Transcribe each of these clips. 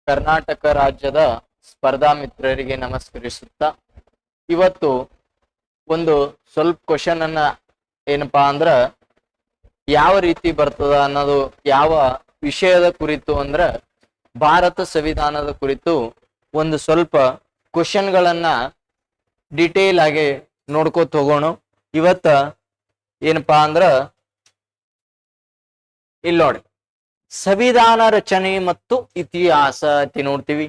ಕರ್ನಾಟಕ ರಾಜ್ಯದ ಸ್ಪರ್ಧಾ ಮಿತ್ರರಿಗೆ ನಮಸ್ಕರಿಸುತ್ತಾ ಇವತ್ತು ಒಂದು ಸ್ವಲ್ಪ ಕ್ವಶನ್ ಅನ್ನ ಏನಪ್ಪಾ ಅಂದ್ರ ಯಾವ ರೀತಿ ಬರ್ತದ ಅನ್ನೋದು ಯಾವ ವಿಷಯದ ಕುರಿತು ಅಂದ್ರ ಭಾರತ ಸಂವಿಧಾನದ ಕುರಿತು ಒಂದು ಸ್ವಲ್ಪ ಕ್ವಶನ್ ಗಳನ್ನ ಡಿಟೇಲ್ ಆಗಿ ನೋಡ್ಕೋತ ಹೋಗೋಣ. ಇವತ್ತ ಏನಪ್ಪಾ ಅಂದ್ರ ಇಲ್ಲಿ ನೋಡಿ, ಸಂವಿಧಾನ ರಚನೆ ಮತ್ತು ಇತಿಹಾಸ ಅಂತ ನೋಡ್ತೀವಿ.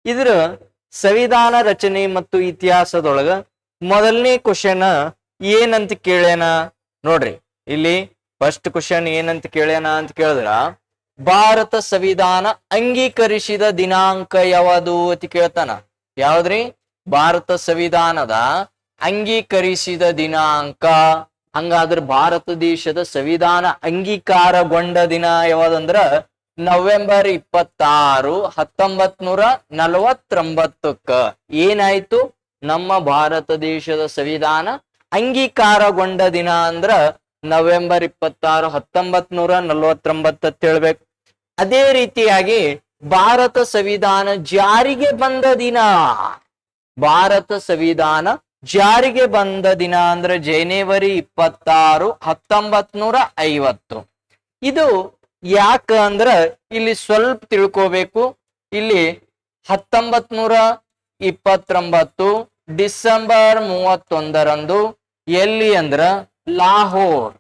ಇದ್ರ ಸಂವಿಧಾನ ರಚನೆ ಮತ್ತು ಇತಿಹಾಸದೊಳಗ ಮೊದಲನೇ ಕ್ವಶನ್ ಏನಂತ ಕೇಳ್ಯಾನ ನೋಡ್ರಿ. ಇಲ್ಲಿ ಫಸ್ಟ್ ಕ್ವಶನ್ ಏನಂತ ಕೇಳ್ಯಾನ ಅಂತ ಕೇಳಿದ್ರ, ಭಾರತ ಸಂವಿಧಾನ ಅಂಗೀಕರಿಸಿದ ದಿನಾಂಕ ಯಾವುದು ಅಂತ ಕೇಳ್ತಾನ. ಯಾವ್ದ್ರಿ? ಭಾರತ ಸಂವಿಧಾನದ ಅಂಗೀಕರಿಸಿದ ದಿನಾಂಕ. ಹಂಗಾದ್ರ ಭಾರತ ದೇಶದ ಸಂವಿಧಾನ ಅಂಗೀಕಾರಗೊಂಡ ದಿನ ಯಾವ್ದಂದ್ರ ನವೆಂಬರ್ 26, 1949ಕ್ಕ ಏನಾಯ್ತು? ನಮ್ಮ ಭಾರತ ದೇಶದ ಸಂವಿಧಾನ ಅಂಗೀಕಾರಗೊಂಡ ದಿನ ಅಂದ್ರ ನವೆಂಬರ್ 26, 1949 ಅಂತ ಹೇಳ್ಬೇಕು. ಅದೇ ರೀತಿಯಾಗಿ ಭಾರತ ಸಂವಿಧಾನ ಜಾರಿಗೆ ಬಂದ ದಿನ, ಭಾರತ ಸಂವಿಧಾನ ಜಾರಿಗೆ ಬಂದ ದಿನ ಅಂದ್ರೆ ಜನವರಿ 26, 1950. ಇದು ಯಾಕ ಅಂದ್ರ ಇಲ್ಲಿ ಸ್ವಲ್ಪ ತಿಳ್ಕೋಬೇಕು. ಇಲ್ಲಿ 1929 ಡಿಸೆಂಬರ್ 31ರಂದು ಎಲ್ಲಿ ಅಂದ್ರ ಲಾಹೋರ್.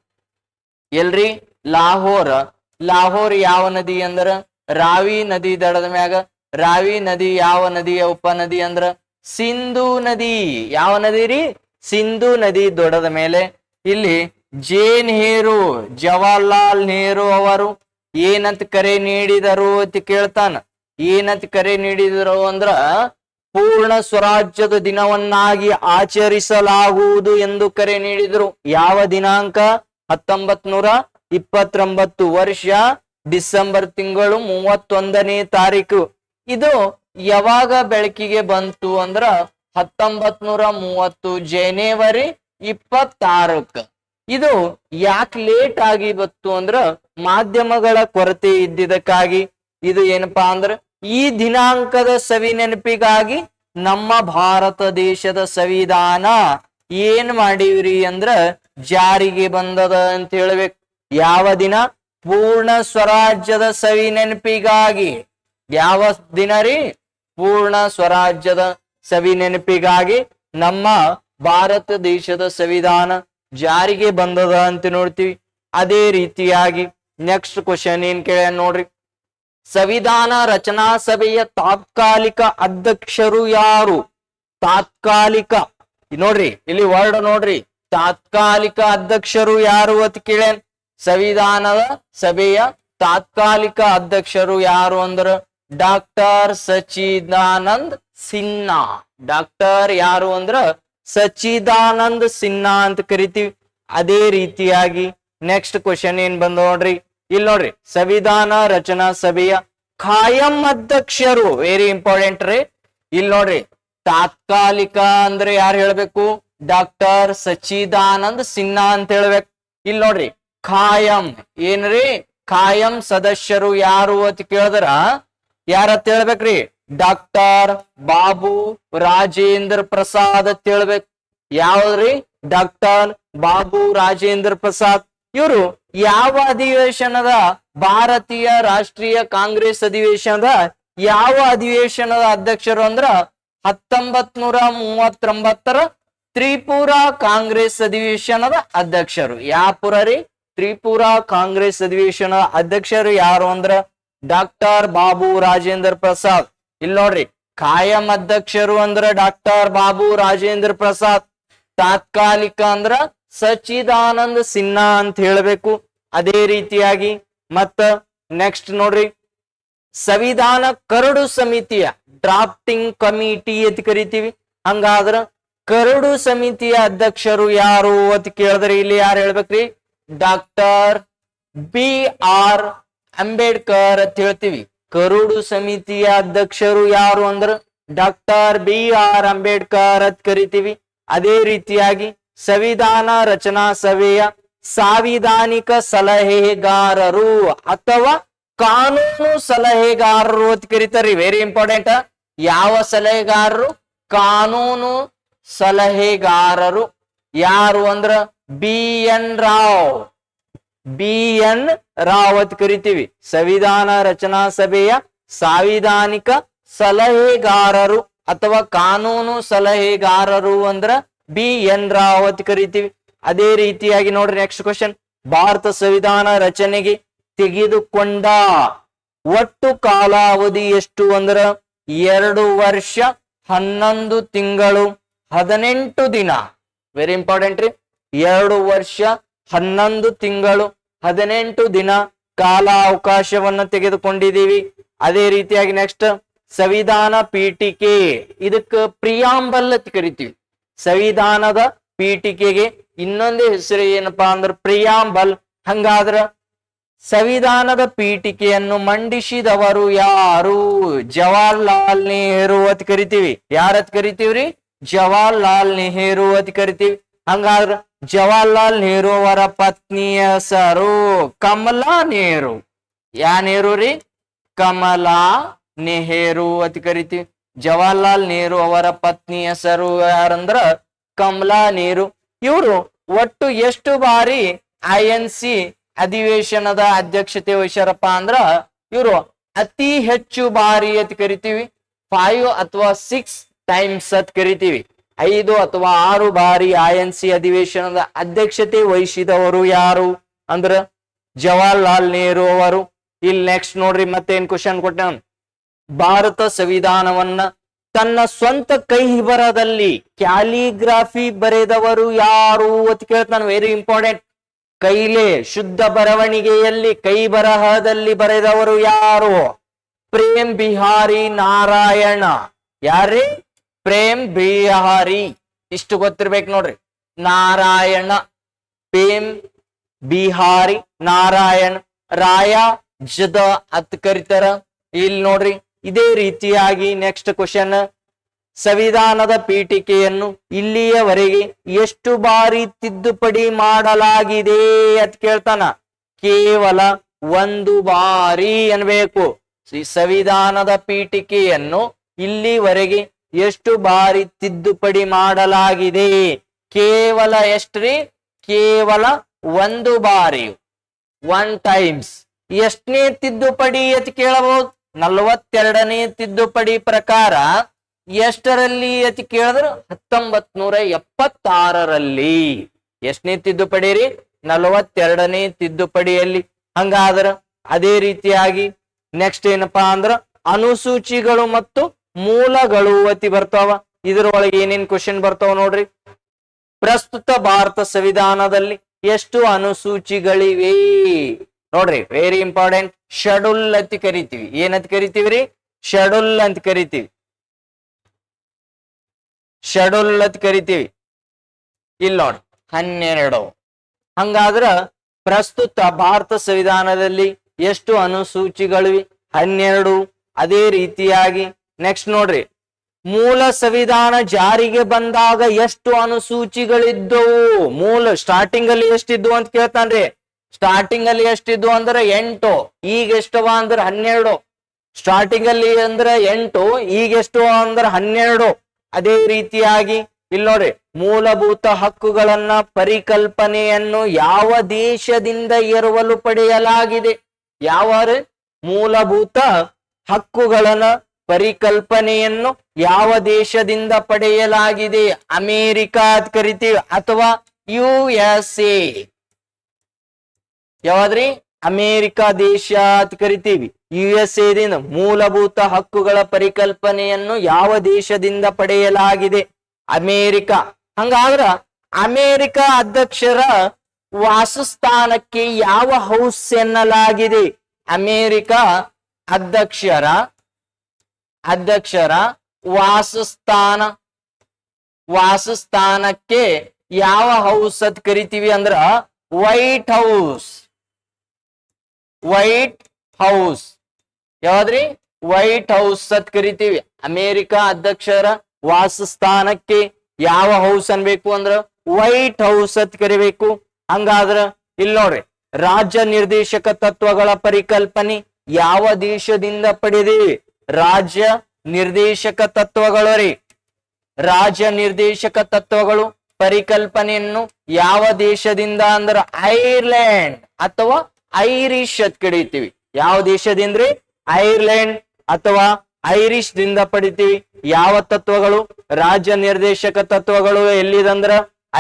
ಎಲ್ರಿ? ಲಾಹೋರ್. ಲಾಹೋರ್ ಯಾವ ನದಿ ಅಂದ್ರ ರಾವಿ ನದಿ ದಡದ ಮ್ಯಾಗ. ರಾವಿ ನದಿ ಯಾವ ನದಿಯ ಉಪನದಿ ಅಂದ್ರ ಸಿಂಧೂ ನದಿ. ಯಾವ ನದಿ ರೀ? ಸಿಂಧೂ ನದಿ ದೊಡ್ಡದ ಮೇಲೆ ಇಲ್ಲಿ ನೆಹರು, ಜವಾಹರ್ಲಾಲ್ ನೆಹರು ಅವರು ಏನಂತ ಕರೆ ನೀಡಿದರು ಅಂತ ಕೇಳ್ತಾನ. ಏನಂತ ಕರೆ ನೀಡಿದರು ಅಂದ್ರ ಪೂರ್ಣ ಸ್ವರಾಜ್ಯದ ದಿನವನ್ನಾಗಿ ಆಚರಿಸಲಾಗುವುದು ಎಂದು ಕರೆ ನೀಡಿದ್ರು. ಯಾವ ದಿನಾಂಕ? 1929 ವರ್ಷ ಡಿಸೆಂಬರ್ ತಿಂಗಳು 31ನೇ ತಾರೀಕು. ಇದು ಯಾವಾಗ ಬೆಳಕಿಗೆ ಬಂತು ಅಂದ್ರ 1930 ಜನವರಿ 26ಕ್ಕ. ಇದು ಯಾಕೆ ಲೇಟ್ ಆಗಿ ಬಂತು ಅಂದ್ರ ಮಾಧ್ಯಮಗಳ ಕೊರತೆ ಇದ್ದಿದ್ದಕ್ಕಾಗಿ. ಇದು ಏನಪ್ಪಾ ಅಂದ್ರ ಈ ದಿನಾಂಕದ ಸವಿ ನೆನಪಿಗಾಗಿ ನಮ್ಮ ಭಾರತ ದೇಶದ ಸಂವಿಧಾನ ಏನ್ ಮಾಡಿವ್ರಿ ಅಂದ್ರ ಜಾರಿಗೆ ಬಂದದ ಅಂತ ಹೇಳ್ಬೇಕು. ಯಾವ ದಿನ? ಪೂರ್ಣ ಸ್ವರಾಜ್ಯದ ಸವಿ ನೆನಪಿಗಾಗಿ. ಯಾವ ದಿನ ರೀ? ಪೂರ್ಣ ಸ್ವರಾಜ್ಯದ ಸವಿ ನೆನಪಿಗಾಗಿ ನಮ್ಮ ಭಾರತ ದೇಶದ ಸಂವಿಧಾನ ಜಾರಿಗೆ ಬಂದದ ಅಂತ ನೋಡ್ತೀವಿ. ಅದೇ ರೀತಿಯಾಗಿ ನೆಕ್ಸ್ಟ್ ಕ್ವಶನ್ ಏನ್ ಕೇಳ ನೋಡ್ರಿ. ಸಂವಿಧಾನ ರಚನಾ ಸಭೆಯ ತಾತ್ಕಾಲಿಕ ಅಧ್ಯಕ್ಷರು ಯಾರು? ತಾತ್ಕಾಲಿಕ ನೋಡ್ರಿ, ಇಲ್ಲಿ ವರ್ಡ್ ನೋಡ್ರಿ, ತಾತ್ಕಾಲಿಕ ಅಧ್ಯಕ್ಷರು ಯಾರು ಅಂತ ಕೇಳೇನ್. ಸಂವಿಧಾನದ ಸಭೆಯ ತಾತ್ಕಾಲಿಕ ಅಧ್ಯಕ್ಷರು ಯಾರು ಅಂದ್ರ ಡಾಕ್ಟರ್ ಸಚ್ಚಿದಾನಂದ್ ಸಿನ್ಹಾ. ಡಾಕ್ಟರ್ ಯಾರು ಅಂದ್ರ ಸಚ್ಚಿದಾನಂದ್ ಸಿನ್ಹಾ ಅಂತ ಕರಿತೀವಿ. ಅದೇ ರೀತಿಯಾಗಿ ನೆಕ್ಸ್ಟ್ ಕ್ವಶನ್ ಏನ್ ಬಂದ ನೋಡ್ರಿ. ಇಲ್ಲಿ ನೋಡ್ರಿ, ಸಂವಿಧಾನ ರಚನಾ ಸಭೆಯ ಖಾಯಂ ಅಧ್ಯಕ್ಷರು. ವೆರಿ ಇಂಪಾರ್ಟೆಂಟ್ ರೀ. ಇಲ್ಲಿ ನೋಡ್ರಿ, ತಾತ್ಕಾಲಿಕ ಅಂದ್ರೆ ಯಾರು ಹೇಳ್ಬೇಕು? ಡಾಕ್ಟರ್ ಸಚ್ಚಿದಾನಂದ್ ಸಿನ್ಹಾ ಅಂತ ಹೇಳ್ಬೇಕು. ಇಲ್ಲಿ ನೋಡ್ರಿ, ಖಾಯಂ ಏನ್ರಿ? ಖಾಯಂ ಸದಸ್ಯರು ಯಾರು ಅಂತ ಕೇಳಿದ್ರ ಯಾರತ್ ಹೇಳ್ಬೇಕ್ರಿ? ಡಾಕ್ಟರ್ ಬಾಬು ರಾಜೇಂದ್ರ ಪ್ರಸಾದ್ ಅಂತ ಹೇಳ್ಬೇಕು. ಯಾವ್ದ್ರಿ? ಡಾಕ್ಟರ್ ಬಾಬು ರಾಜೇಂದ್ರ ಪ್ರಸಾದ್. ಇವರು ಯಾವ ಅಧಿವೇಶನದ, ಭಾರತೀಯ ರಾಷ್ಟ್ರೀಯ ಕಾಂಗ್ರೆಸ್ ಅಧಿವೇಶನದ ಯಾವ ಅಧಿವೇಶನದ ಅಧ್ಯಕ್ಷರು ಅಂದ್ರ 1939 ತ್ರಿಪುರಾ ಕಾಂಗ್ರೆಸ್ ಅಧಿವೇಶನದ ಅಧ್ಯಕ್ಷರು. ಯಾವ ಪುರ ರೀ? ತ್ರಿಪುರಾ ಕಾಂಗ್ರೆಸ್ ಅಧಿವೇಶನದ ಅಧ್ಯಕ್ಷರು ಯಾರು ಅಂದ್ರ ಡಾಕ್ಟರ್ ಬಾಬು ರಾಜೇಂದ್ರ ಪ್ರಸಾದ್. ಇಲ್ಲಿ ನೋಡ್ರಿ, ಖಾಯಂ ಅಧ್ಯಕ್ಷರು ಅಂದ್ರ ಡಾಕ್ಟರ್ ಬಾಬು ರಾಜೇಂದ್ರ ಪ್ರಸಾದ್. ತಾತ್ಕಾಲಿಕ ಅಂದ್ರ ಸಚ್ಚಿದಾನಂದ್ ಸಿನ್ಹಾ ಅಂತ ಹೇಳ್ಬೇಕು. ಅದೇ ರೀತಿಯಾಗಿ ಮತ್ತ ನೆಕ್ಸ್ಟ್ ನೋಡ್ರಿ, ಸಂವಿಧಾನ ಕರಡು ಸಮಿತಿಯ ಡ್ರಾಫ್ಟಿಂಗ್ ಕಮಿಟಿ ಅಂತ ಕರಿತೀವಿ. ಹಂಗಾದ್ರ ಕರಡು ಸಮಿತಿಯ ಅಧ್ಯಕ್ಷರು ಯಾರು ಅಂತ ಕೇಳಿದ್ರೆ ಇಲ್ಲಿ ಯಾರು ಹೇಳ್ಬೇಕ್ರಿ? ಡಾಕ್ಟರ್ BR ಅಂಬೇಡ್ಕರ್ ಅಂತ ಹೇಳ್ತೀವಿ. ಕರಡು ಸಮಿತಿಯ ಅಧ್ಯಕ್ಷರು ಯಾರು ಅಂದ್ರ ಡಾಕ್ಟರ್ BR ಅಂಬೇಡ್ಕರ್ ಅಂತ ಕರಿತೀವಿ. ಅದೇ ರೀತಿಯಾಗಿ ಸಂವಿಧಾನ ರಚನಾ ಸಭೆಯ ಸಾಂವಿಧಾನಿಕ ಸಲಹೆಗಾರರು ಅಥವಾ ಕಾನೂನು ಸಲಹೆಗಾರರು ಅಂತ ಕರೀತಾರ್ರಿ. Very important. ಯಾವ ಸಲಹೆಗಾರರು? ಕಾನೂನು ಸಲಹೆಗಾರರು. ಯಾರು ಅಂದ್ರ B N Rao. B N Rao ಅಂತ ಕರಿತೀವಿ. ಸಂವಿಧಾನ ರಚನಾ ಸಭೆಯ ಸಾಂವಿಧಾನಿಕ ಸಲಹೆಗಾರರು ಅಥವಾ ಕಾನೂನು ಸಲಹೆಗಾರರು ಅಂದ್ರ ಬಿ ಎನ್ ರಾವ್ ಅಂತ ಕರಿತೀವಿ. ಅದೇ ರೀತಿಯಾಗಿ ನೋಡ್ರಿ ನೆಕ್ಸ್ಟ್ ಕ್ವಶನ್. ಭಾರತ ಸಂವಿಧಾನ ರಚನೆಗೆ ತೆಗೆದುಕೊಂಡ ಒಟ್ಟು ಕಾಲಾವಧಿ ಎಷ್ಟು ಅಂದ್ರ 2 ವರ್ಷ 11 ತಿಂಗಳು 18 ದಿನ. ವೆರಿ ಇಂಪಾರ್ಟೆಂಟ್ ರೀ. 2 ವರ್ಷ 11 ತಿಂಗಳು 18 ದಿನ ಕಾಲ ಅವಕಾಶವನ್ನ ತೆಗೆದುಕೊಂಡಿದ್ದೀವಿ. ಅದೇ ರೀತಿಯಾಗಿ ನೆಕ್ಸ್ಟ್ ಸಂವಿಧಾನ ಪೀಠಿಕೆ. ಇದಕ್ಕೆ ಪ್ರಿಯಾಂಬಲ್ ಅಂತ ಕರಿತೀವಿ. ಸಂವಿಧಾನದ ಪೀಠಿಕೆಗೆ ಇನ್ನೊಂದೇ ಹೆಸರು ಏನಪ್ಪಾ ಅಂದ್ರೆ ಪ್ರಿಯಾಂಬಲ್. ಹಂಗಾದ್ರ ಸಂವಿಧಾನದ ಪೀಠಿಕೆಯನ್ನು ಮಂಡಿಸಿದವರು ಯಾರು? ಜವಾಹರ್ಲಾಲ್ ನೆಹರು ಅಂತ ಕರಿತೀವಿ. ಯಾರತ್ ಕರಿತೀವ್ರಿ? ಜವಾಹರ್ಲಾಲ್ ನೆಹರು ಅಂತ ಕರಿತೀವಿ. ಹಂಗಾದ್ರ ಜವಾಹರ್ಲಾಲ್ ನೆಹರು ಅವರ ಪತ್ನಿಯ ಹೆಸರು ಕಮಲಾ ನೆಹರು. ಯಾ ನೆಹರು ರೀ? ಕಮಲಾ ನೆಹರು ಅಂತ ಕರಿತೀವಿ. ಜವಾಹರ್ಲಾಲ್ ನೆಹರು ಅವರ ಪತ್ನಿ ಹೆಸರು ಯಾರಂದ್ರ ಕಮಲಾ ನೆಹರು. ಇವರು ಒಟ್ಟು ಎಷ್ಟು ಬಾರಿ INC ಅಧಿವೇಶನದ ಅಧ್ಯಕ್ಷತೆ ವಹಿಸ್ಯಾರಪ್ಪ ಅಂದ್ರ ಇವರು ಅತಿ ಹೆಚ್ಚು ಬಾರಿ ಅಂತ ಕರಿತೀವಿ. 5 ಅಥವಾ 6 ಟೈಮ್ಸ್ ಅಂತ ಕರಿತೀವಿ. 5 ಅಥವಾ 6 ಬಾರಿ INC ಅಧಿವೇಶನದ ಅಧ್ಯಕ್ಷತೆ ವಹಿಸಿದವರು ಯಾರು ಅಂದ್ರ ಜವಾಹರ್ಲಾಲ್ ನೆಹರು ಅವರು. ಇಲ್ಲಿ ನೆಕ್ಸ್ಟ್ ನೋಡ್ರಿ ಮತ್ತೇನ್ ಕ್ವಶನ್ ಕೊಟ್ಟ. ಭಾರತ ಸಂವಿಧಾನವನ್ನ ತನ್ನ ಸ್ವಂತ ಕೈ ಬರದಲ್ಲಿ ಕ್ಯಾಲಿಗ್ರಾಫಿ ಬರೆದವರು ಯಾರು ಅಂತ ಕೇಳ್ತಾನೆ. Very important. ಕೈಲೇ ಶುದ್ಧ ಬರವಣಿಗೆಯಲ್ಲಿ ಕೈ ಬರಹದಲ್ಲಿ ಬರೆದವರು ಯಾರು? ಪ್ರೇಮ್ ಬಿಹಾರಿ ನಾರಾಯಣ. ಯಾರ್ರಿ? ಪ್ರೇಮ್ ಬಿಹಾರಿ. ಇಷ್ಟು ಗೊತ್ತಿರ್ಬೇಕು ನೋಡ್ರಿ. ನಾರಾಯಣ, ಪ್ರೇಮ್ ಬಿಹಾರಿ ನಾರಾಯಣ್. ರಾಯ ಜದ ಅತ್ ಕರಿತಾರ. ಇಲ್ಲಿ ನೋಡ್ರಿ ಇದೇ ರೀತಿಯಾಗಿ ನೆಕ್ಸ್ಟ್ ಕ್ವಶನ್. ಸಂವಿಧಾನದ ಪೀಠಿಕೆಯನ್ನು ಇಲ್ಲಿಯವರೆಗೆ ಎಷ್ಟು ಬಾರಿ ತಿದ್ದುಪಡಿ ಮಾಡಲಾಗಿದೆ ಅಂತ ಕೇಳ್ತಾನ. ಕೇವಲ 1 ಬಾರಿ ಅನ್ಬೇಕು. ಸಂವಿಧಾನದ ಪೀಠಿಕೆಯನ್ನು ಇಲ್ಲಿವರೆಗೆ ಎಷ್ಟು ಬಾರಿ ತಿದ್ದುಪಡಿ ಮಾಡಲಾಗಿದೆ? ಕೇವಲ ಎಷ್ಟ್ರಿ? ಕೇವಲ 1 ಬಾರಿ. 1 ಟೈಮ್ಸ್. ಎಷ್ಟನೇ ತಿದ್ದುಪಡಿ ಅಂತ ಕೇಳಬಹುದು? 42ನೇ ತಿದ್ದುಪಡಿ ಪ್ರಕಾರ ಎಷ್ಟರಲ್ಲಿ ಅಂತ ಕೇಳಿದ್ರು 1976ರಲ್ಲಿ. ಎಷ್ಟನೇ ತಿದ್ದುಪಡಿ ರೀ? 42ನೇ ತಿದ್ದುಪಡಿಯಲ್ಲಿ. ಹಂಗಾದ್ರ ಅದೇ ರೀತಿಯಾಗಿ ನೆಕ್ಸ್ಟ್ ಏನಪ್ಪಾ ಅಂದ್ರ ಅನುಸೂಚಿಗಳು ಮತ್ತು ಮೂಲಗಳು ಅತಿ ಬರ್ತಾವ. ಇದರೊಳಗೆ ಏನೇನ್ ಕ್ವಶನ್ ಬರ್ತಾವ ನೋಡ್ರಿ. ಪ್ರಸ್ತುತ ಭಾರತ ಸಂವಿಧಾನದಲ್ಲಿ ಎಷ್ಟು ಅನುಸೂಚಿಗಳಿವೆ ನೋಡ್ರಿ. Very important. ಶೆಡ್ಯೂಲ್ ಅಂತ ಕರಿತೀವಿ. ಏನಂತ ಕರಿತೀವಿ ರೀ? ಶೆಡ್ಯೂಲ್ ಅಂತ ಕರಿತೀವಿ. ಶೆಡ್ಯೂಲ್ ಅಂತ ಕರಿತೀವಿ. ಇಲ್ಲಿ ನೋಡಿ 12. ಹಂಗಾದ್ರ ಪ್ರಸ್ತುತ ಭಾರತ ಸಂವಿಧಾನದಲ್ಲಿ ಎಷ್ಟು ಅನುಸೂಚಿಗಳಿವೆ? 12. ಅದೇ ರೀತಿಯಾಗಿ ನೆಕ್ಸ್ಟ್ ನೋಡ್ರಿ. ಮೂಲ ಸಂವಿಧಾನ ಜಾರಿಗೆ ಬಂದಾಗ ಎಷ್ಟು ಅನುಸೂಚಿಗಳಿದ್ದವು? ಮೂಲ ಸ್ಟಾರ್ಟಿಂಗ್ ಅಲ್ಲಿ ಎಷ್ಟಿದ್ವು ಅಂತ ಕೇಳ್ತಾನ್ರಿ. ಸ್ಟಾರ್ಟಿಂಗ್ ಅಲ್ಲಿ ಎಷ್ಟಿದ್ವು ಅಂದ್ರೆ 8. ಈಗ ಎಷ್ಟವ ಅಂದ್ರೆ 12. ಸ್ಟಾರ್ಟಿಂಗ್ ಅಲ್ಲಿ ಅಂದ್ರೆ 8, ಈಗ ಎಷ್ಟು ಅಂದ್ರೆ 12. ಅದೇ ರೀತಿಯಾಗಿ ಇಲ್ಲಿ ನೋಡ್ರಿ. ಮೂಲಭೂತ ಹಕ್ಕುಗಳನ್ನ ಪರಿಕಲ್ಪನೆಯನ್ನು ಯಾವ ದೇಶದಿಂದ ಎರವಲು ಪಡೆಯಲಾಗಿದೆ? ಯಾವ ಮೂಲಭೂತ ಹಕ್ಕುಗಳನ್ನ ಪರಿಕಲ್ಪನೆಯನ್ನು ಯಾವ ದೇಶದಿಂದ ಪಡೆಯಲಾಗಿದೆ? ಅಮೇರಿಕಾ ಅಂತ ಕರಿತೀವಿ ಅಥವಾ USA. ಯಾವಾದ್ರಿ? ಅಮೇರಿಕಾ ದೇಶ ಅಂತ ಕರಿತೀವಿ. USA ದಿಂದ ಮೂಲಭೂತ ಹಕ್ಕುಗಳ ಪರಿಕಲ್ಪನೆಯನ್ನು ಯಾವ ದೇಶದಿಂದ ಪಡೆಯಲಾಗಿದೆ? ಅಮೇರಿಕಾ. ಹಂಗಾದ್ರ ಅಮೇರಿಕಾ ಅಧ್ಯಕ್ಷರ ವಾಸಸ್ಥಾನಕ್ಕೆ ಯಾವ ಹೌಸ್ ಎನ್ನಲಾಗಿದೆ? ಅಮೇರಿಕಾ ಅಧ್ಯಕ್ಷರ ವಾಸಸ್ಥಾನಕ್ಕೆ ಯಾವ ಹೌಸ್ ಅಂತ ಕರಿತೀವಿ ಅಂದ್ರ ವೈಟ್ ಹೌಸ್. White House. ಯಾವ್ದ್ರಿ? ವೈಟ್ ಹೌಸ್ ಅಂತ ಕರಿತೀವಿ. ಅಮೇರಿಕಾ ಅಧ್ಯಕ್ಷರ ವಾಸಸ್ಥಾನಕ್ಕೆ ಯಾವ ಹೌಸ್ ಅನ್ಬೇಕು ಅಂದ್ರ ವೈಟ್ ಹೌಸ್ ಅಂತ ಕರಿಬೇಕು. ಹಂಗಾದ್ರ ಇಲ್ಲಿ ನೋಡ್ರಿ. ರಾಜ್ಯ ನಿರ್ದೇಶಕ ತತ್ವಗಳ ಪರಿಕಲ್ಪನೆ ಯಾವ ದೇಶದಿಂದ ಪಡೆದಿವಿ? ರಾಜ್ಯ ನಿರ್ದೇಶಕ ತತ್ವಗಳು ರೀ. ರಾಜ್ಯ ನಿರ್ದೇಶಕ ತತ್ವಗಳು ಪರಿಕಲ್ಪನೆಯನ್ನು ಯಾವ ದೇಶದಿಂದ ಅಂದ್ರ ಐರ್ಲೆಂಡ್ ಅಥವಾ ಐರಿಷ್ ಅಂತ ಕರೀತೀವಿ. ಯಾವ ದೇಶದಿಂದ್ರಿ? ಐರ್ಲೆಂಡ್ ಅಥವಾ ಐರಿಷ್ ದಿಂದ ಪಡಿತೀವಿ. ಯಾವ ತತ್ವಗಳು? ರಾಜ್ಯ ನಿರ್ದೇಶಕ ತತ್ವಗಳು ಎಲ್ಲಿದಂದ್ರ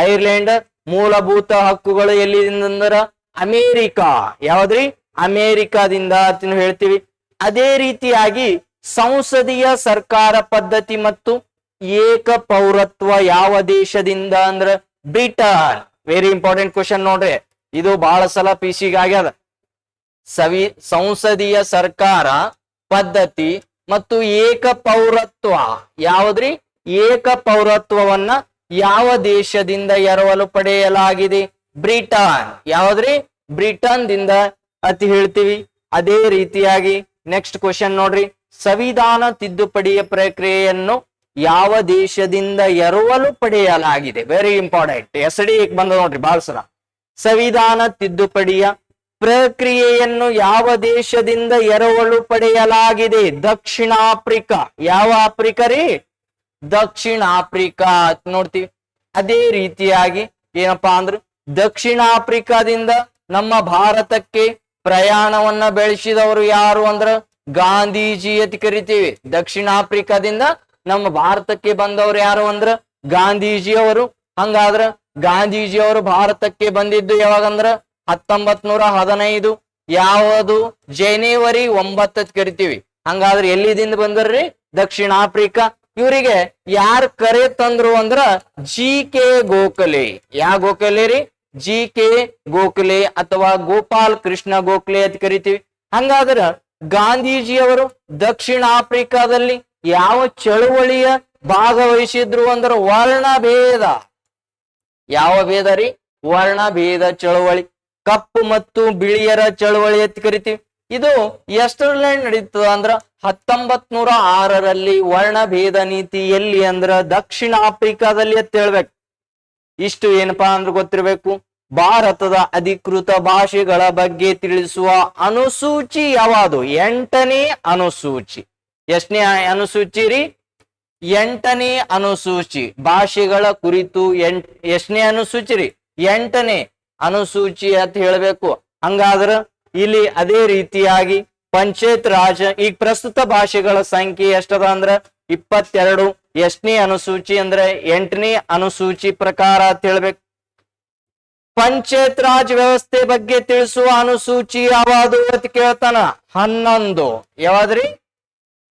ಐರ್ಲೆಂಡ್. ಮೂಲಭೂತ ಹಕ್ಕುಗಳು ಎಲ್ಲಿಂದಂದ್ರ ಅಮೇರಿಕಾ. ಯಾವ್ದ್ರಿ? ಅಮೇರಿಕಾದಿಂದ ಅಂತ ಹೇಳ್ತೀವಿ. ಅದೇ ರೀತಿಯಾಗಿ ಸಂಸದೀಯ ಸರ್ಕಾರ ಪದ್ಧತಿ ಮತ್ತು ಏಕ ಪೌರತ್ವ ಯಾವ ದೇಶದಿಂದ ಅಂದ್ರ ಬ್ರಿಟನ್. ವೆರಿ ಇಂಪಾರ್ಟೆಂಟ್ ಕ್ವಶನ್ ನೋಡ್ರಿ, ಇದು ಬಹಳ ಸಲ ಪಿಸಿಗೆ ಆಗ್ಯದ. ಸಂಸದೀಯ ಸರ್ಕಾರ ಪದ್ಧತಿ ಮತ್ತು ಏಕ ಪೌರತ್ವ ಯಾವ್ದ್ರಿ? ಏಕ ಪೌರತ್ವವನ್ನ ಯಾವ ದೇಶದಿಂದ ಎರವಲು ಪಡೆಯಲಾಗಿದೆ? ಬ್ರಿಟನ್. ಯಾವ್ದ್ರಿ? ಬ್ರಿಟನ್ ದಿಂದ ಅತಿ ಹೇಳ್ತೀವಿ. ಅದೇ ರೀತಿಯಾಗಿ ನೆಕ್ಸ್ಟ್ ಕ್ವಶನ್ ನೋಡ್ರಿ, ಸಂವಿಧಾನ ತಿದ್ದುಪಡಿಯ ಪ್ರಕ್ರಿಯೆಯನ್ನು ಯಾವ ದೇಶದಿಂದ ಎರವಲು ಪಡೆಯಲಾಗಿದೆ? ವೆರಿ ಇಂಪಾರ್ಟೆಂಟ್, SD ಬಂದ ನೋಡ್ರಿ ಬಹಳ ಸಲ. ಸಂವಿಧಾನ ತಿದ್ದುಪಡಿಯ ಪ್ರಕ್ರಿಯೆಯನ್ನು ಯಾವ ದೇಶದಿಂದ ಎರವಲು ಪಡೆಯಲಾಗಿದೆ? ದಕ್ಷಿಣ ಆಫ್ರಿಕಾ. ಯಾವ ಆಫ್ರಿಕಾ ರೀ? ದಕ್ಷಿಣ ಆಫ್ರಿಕಾ ನೋಡ್ತೀವಿ. ಅದೇ ರೀತಿಯಾಗಿ ಏನಪ್ಪಾ ಅಂದ್ರ ದಕ್ಷಿಣ ಆಫ್ರಿಕಾದಿಂದ ನಮ್ಮ ಭಾರತಕ್ಕೆ ಪ್ರಯಾಣವನ್ನ ಬೆಳೆಸಿದವರು ಯಾರು ಅಂದ್ರ ಗಾಂಧೀಜಿ ಅಂತ ಕರಿತೀವಿ. ದಕ್ಷಿಣ ಆಫ್ರಿಕಾದಿಂದ ನಮ್ಮ ಭಾರತಕ್ಕೆ ಬಂದವರು ಯಾರು ಅಂದ್ರ ಗಾಂಧೀಜಿ ಅವರು. ಹಂಗಾದ್ರ ಗಾಂಧೀಜಿ ಅವರು ಭಾರತಕ್ಕೆ ಬಂದಿದ್ದು ಯಾವಾಗಂದ್ರ 1915. ಯಾವುದು? ಜನವರಿ 9 ಕರಿತೀವಿ. ಹಂಗಾದ್ರೆ ಎಲ್ಲಿದಿಂದ ಬಂದರ್ರಿ? ದಕ್ಷಿಣ ಆಫ್ರಿಕಾ. ಇವರಿಗೆ ಯಾರು ಕರೆ ತಂದ್ರು ಅಂದ್ರ GK ಗೋಖಲೆ. ಯಾವ ಗೋಖಲೆ ರೀ? GK ಗೋಖಲೆ ಅಥವಾ ಗೋಪಾಲ್ ಕೃಷ್ಣ ಗೋಖಲೆ ಅಂತ ಕರಿತೀವಿ. ಹಂಗಾದ್ರ ಗಾಂಧೀಜಿಯವರು ದಕ್ಷಿಣ ಆಫ್ರಿಕಾದಲ್ಲಿ ಯಾವ ಚಳುವಳಿಯ ಭಾಗವಹಿಸಿದ್ರು ಅಂದ್ರ ವರ್ಣಭೇದ. ಯಾವ ಭೇದ ರೀ? ವರ್ಣಭೇದ ಚಳುವಳಿ. ಕಪ್ಪು ಮತ್ತು ಬಿಳಿಯರ ಚಳುವಳಿ ಅಂತ ಕರಿತೀವಿ. ಇದು ಎಷ್ಟರಲ್ಲಿ ನಡೀತದ ಅಂದ್ರ 1906ರಲ್ಲಿ ವರ್ಣಭೇದ ನೀತಿ ಎಲ್ಲಿ ಅಂದ್ರ ದಕ್ಷಿಣ ಆಫ್ರಿಕಾದಲ್ಲಿ ಅಂತ ಹೇಳ್ಬೇಕು. ಇಷ್ಟು ಏನಪ್ಪಾ ಅಂದ್ರೆ ಗೊತ್ತಿರ್ಬೇಕು. ಭಾರತದ ಅಧಿಕೃತ ಭಾಷೆಗಳ ಬಗ್ಗೆ ತಿಳಿಸುವ ಅನುಸೂಚಿ ಯಾವುದು? 8ನೇ ಅನುಸೂಚಿ. ಎಷ್ಟನೇ ಅನುಸೂಚಿ ರೀ? 8ನೇ ಅನುಸೂಚಿ. ಭಾಷೆಗಳ ಕುರಿತು ಎಷ್ಟನೇ ಅನುಸೂಚಿ ರೀ? 8ನೇ ಅನುಸೂಚಿ ಅಂತ ಹೇಳ್ಬೇಕು. ಹಂಗಾದ್ರ ಇಲ್ಲಿ ಅದೇ ರೀತಿಯಾಗಿ ಪಂಚಾಯತ್ ರಾಜ್ ಈಗ ಪ್ರಸ್ತುತ ಭಾಷೆಗಳ ಸಂಖ್ಯೆ ಎಷ್ಟದ ಅಂದ್ರ 22. ಎಷ್ಟನೇ ಅನುಸೂಚಿ ಅಂದ್ರೆ 8ನೇ ಅನುಸೂಚಿ ಪ್ರಕಾರ ಅಂತ ಹೇಳ್ಬೇಕು. ಪಂಚಾಯತ್ ರಾಜ್ ವ್ಯವಸ್ಥೆ ಬಗ್ಗೆ ತಿಳಿಸುವ ಅನುಸೂಚಿ ಯಾವುದು ಅಂತ ಕೇಳ್ತಾನ? 11. ಯಾವಾದ್ರಿ?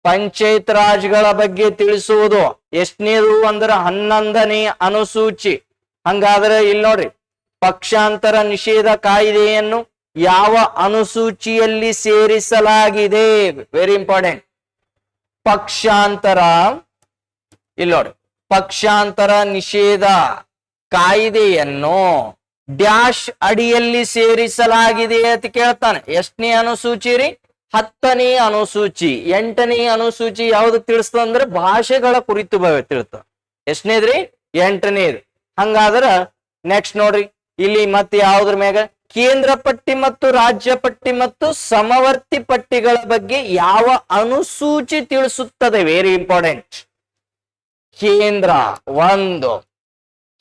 ಪಂಚಾಯತ್ ರಾಜ್ಗಳ ಬಗ್ಗೆ ತಿಳಿಸುವುದು ಎಷ್ಟನೇದು ಅಂದ್ರ 11ನೇ ಅನುಸೂಚಿ. ಹಂಗಾದ್ರೆ ಇಲ್ಲಿ ನೋಡ್ರಿ, ಪಕ್ಷಾಂತರ ನಿಷೇಧ ಕಾಯ್ದೆಯನ್ನು ಯಾವ ಅನುಸೂಚಿಯಲ್ಲಿ ಸೇರಿಸಲಾಗಿದೆ? Very important. ಪಕ್ಷಾಂತರ, ಇಲ್ಲಿ ನೋಡಿ, ಪಕ್ಷಾಂತರ ನಿಷೇಧ ಕಾಯ್ದೆಯನ್ನು ಡ್ಯಾಶ್ ಅಡಿಯಲ್ಲಿ ಸೇರಿಸಲಾಗಿದೆ ಅಂತ ಕೇಳ್ತಾನೆ. ಎಷ್ಟನೇ ಅನುಸೂಚಿ ರೀ? 10ನೇ ಅನುಸೂಚಿ. 8ನೇ ಅನುಸೂಚಿ ಯಾವ್ದು ತಿಳಿಸ್ತಂದ್ರೆ ಭಾಷೆಗಳ ಕುರಿತು ತಿಳಿತ. ಎಷ್ಟನೇದ್ರಿ? 8ನೇದು. ಹಂಗಾದ್ರ ನೆಕ್ಸ್ಟ್ ನೋಡ್ರಿ, ಇಲ್ಲಿ ಮತ್ತೆ ಯಾವ್ದ್ರ ಮ್ಯಾಗ ಕೇಂದ್ರ ಪಟ್ಟಿ ಮತ್ತು ರಾಜ್ಯ ಪಟ್ಟಿ ಮತ್ತು ಸಮವರ್ತಿ ಪಟ್ಟಿಗಳ ಬಗ್ಗೆ ಯಾವ ಅನುಸೂಚಿ ತಿಳಿಸುತ್ತದೆ? Very important. ಕೇಂದ್ರ 1,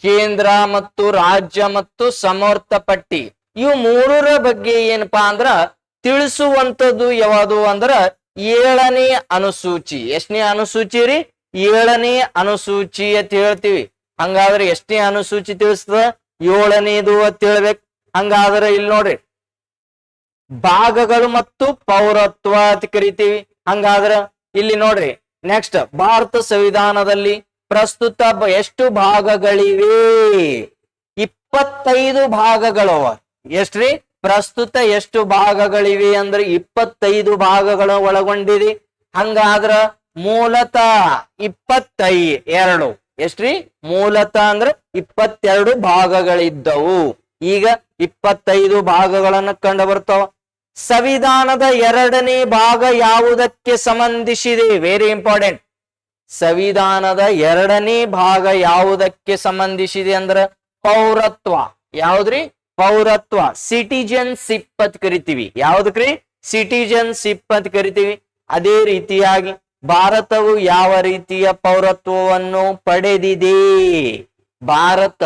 ಕೇಂದ್ರ ಮತ್ತು ರಾಜ್ಯ ಮತ್ತು ಸಮವರ್ತ ಪಟ್ಟಿ, ಇವು ಮೂರರ ಬಗ್ಗೆ ಏನಪ್ಪಾ ಅಂದ್ರ ತಿಳಿಸುವಂತದ್ದು ಯಾವುದು ಅಂದ್ರ 7ನೇ ಅನುಸೂಚಿ. ಎಷ್ಟನೇ ಅನುಸೂಚಿ ರೀ? 7ನೇ ಅನುಸೂಚಿ ಅಂತ ಹೇಳ್ತೀವಿ. ಹಂಗಾದ್ರೆ ಎಷ್ಟನೇ ಅನುಸೂಚಿ ತಿಳಿಸ್ತದ? 7ನೇದು ಅಂತ ಹೇಳ್ಬೇಕು. ಹಂಗಾದ್ರೆ ಇಲ್ಲಿ ನೋಡ್ರಿ, ಭಾಗಗಳು ಮತ್ತು ಪೌರತ್ವ ಅಂತ ಕರಿತೀವಿ. ಹಂಗಾದ್ರ ಇಲ್ಲಿ ನೋಡ್ರಿ, ನೆಕ್ಸ್ಟ್ ಭಾರತ ಸಂವಿಧಾನದಲ್ಲಿ ಪ್ರಸ್ತುತ ಎಷ್ಟು ಭಾಗಗಳಿವೆ? 25 ಭಾಗಗಳವ. ಎಷ್ಟ್ರಿ? ಪ್ರಸ್ತುತ ಎಷ್ಟು ಭಾಗಗಳಿವೆ ಅಂದ್ರೆ 25 ಭಾಗಗಳು ಒಳಗೊಂಡಿದೆ. ಹಂಗಾದ್ರ ಮೂಲತಃ 22. ಎಷ್ಟ್ರಿ? ಮೂಲತಃ ಅಂದ್ರ 22 ಭಾಗಗಳಿದ್ದವು. ಈಗ 25 ಭಾಗಗಳನ್ನ ಕಂಡು ಬರ್ತಾವ. ಸಂವಿಧಾನದ 2ನೇ ಭಾಗ ಯಾವುದಕ್ಕೆ ಸಂಬಂಧಿಸಿದೆ? Very important. ಸಂವಿಧಾನದ 2ನೇ ಭಾಗ ಯಾವುದಕ್ಕೆ ಸಂಬಂಧಿಸಿದೆ ಅಂದ್ರ ಪೌರತ್ವ. ಯಾವ್ದ್ರಿ? ಪೌರತ್ವ, ಸಿಟಿಜನ್ಶಿಪ್ ಅಂತ ಕರಿತೀವಿ. ಯಾವ್ದಕ್ರಿ? ಸಿಟಿಜನ್ಶಿಪ್ ಅಂತ ಕರಿತೀವಿ. ಅದೇ ರೀತಿಯಾಗಿ ಭಾರತವು ಯಾವ ರೀತಿಯ ಪೌರತ್ವವನ್ನು ಪಡೆದಿದೆ? ಭಾರತ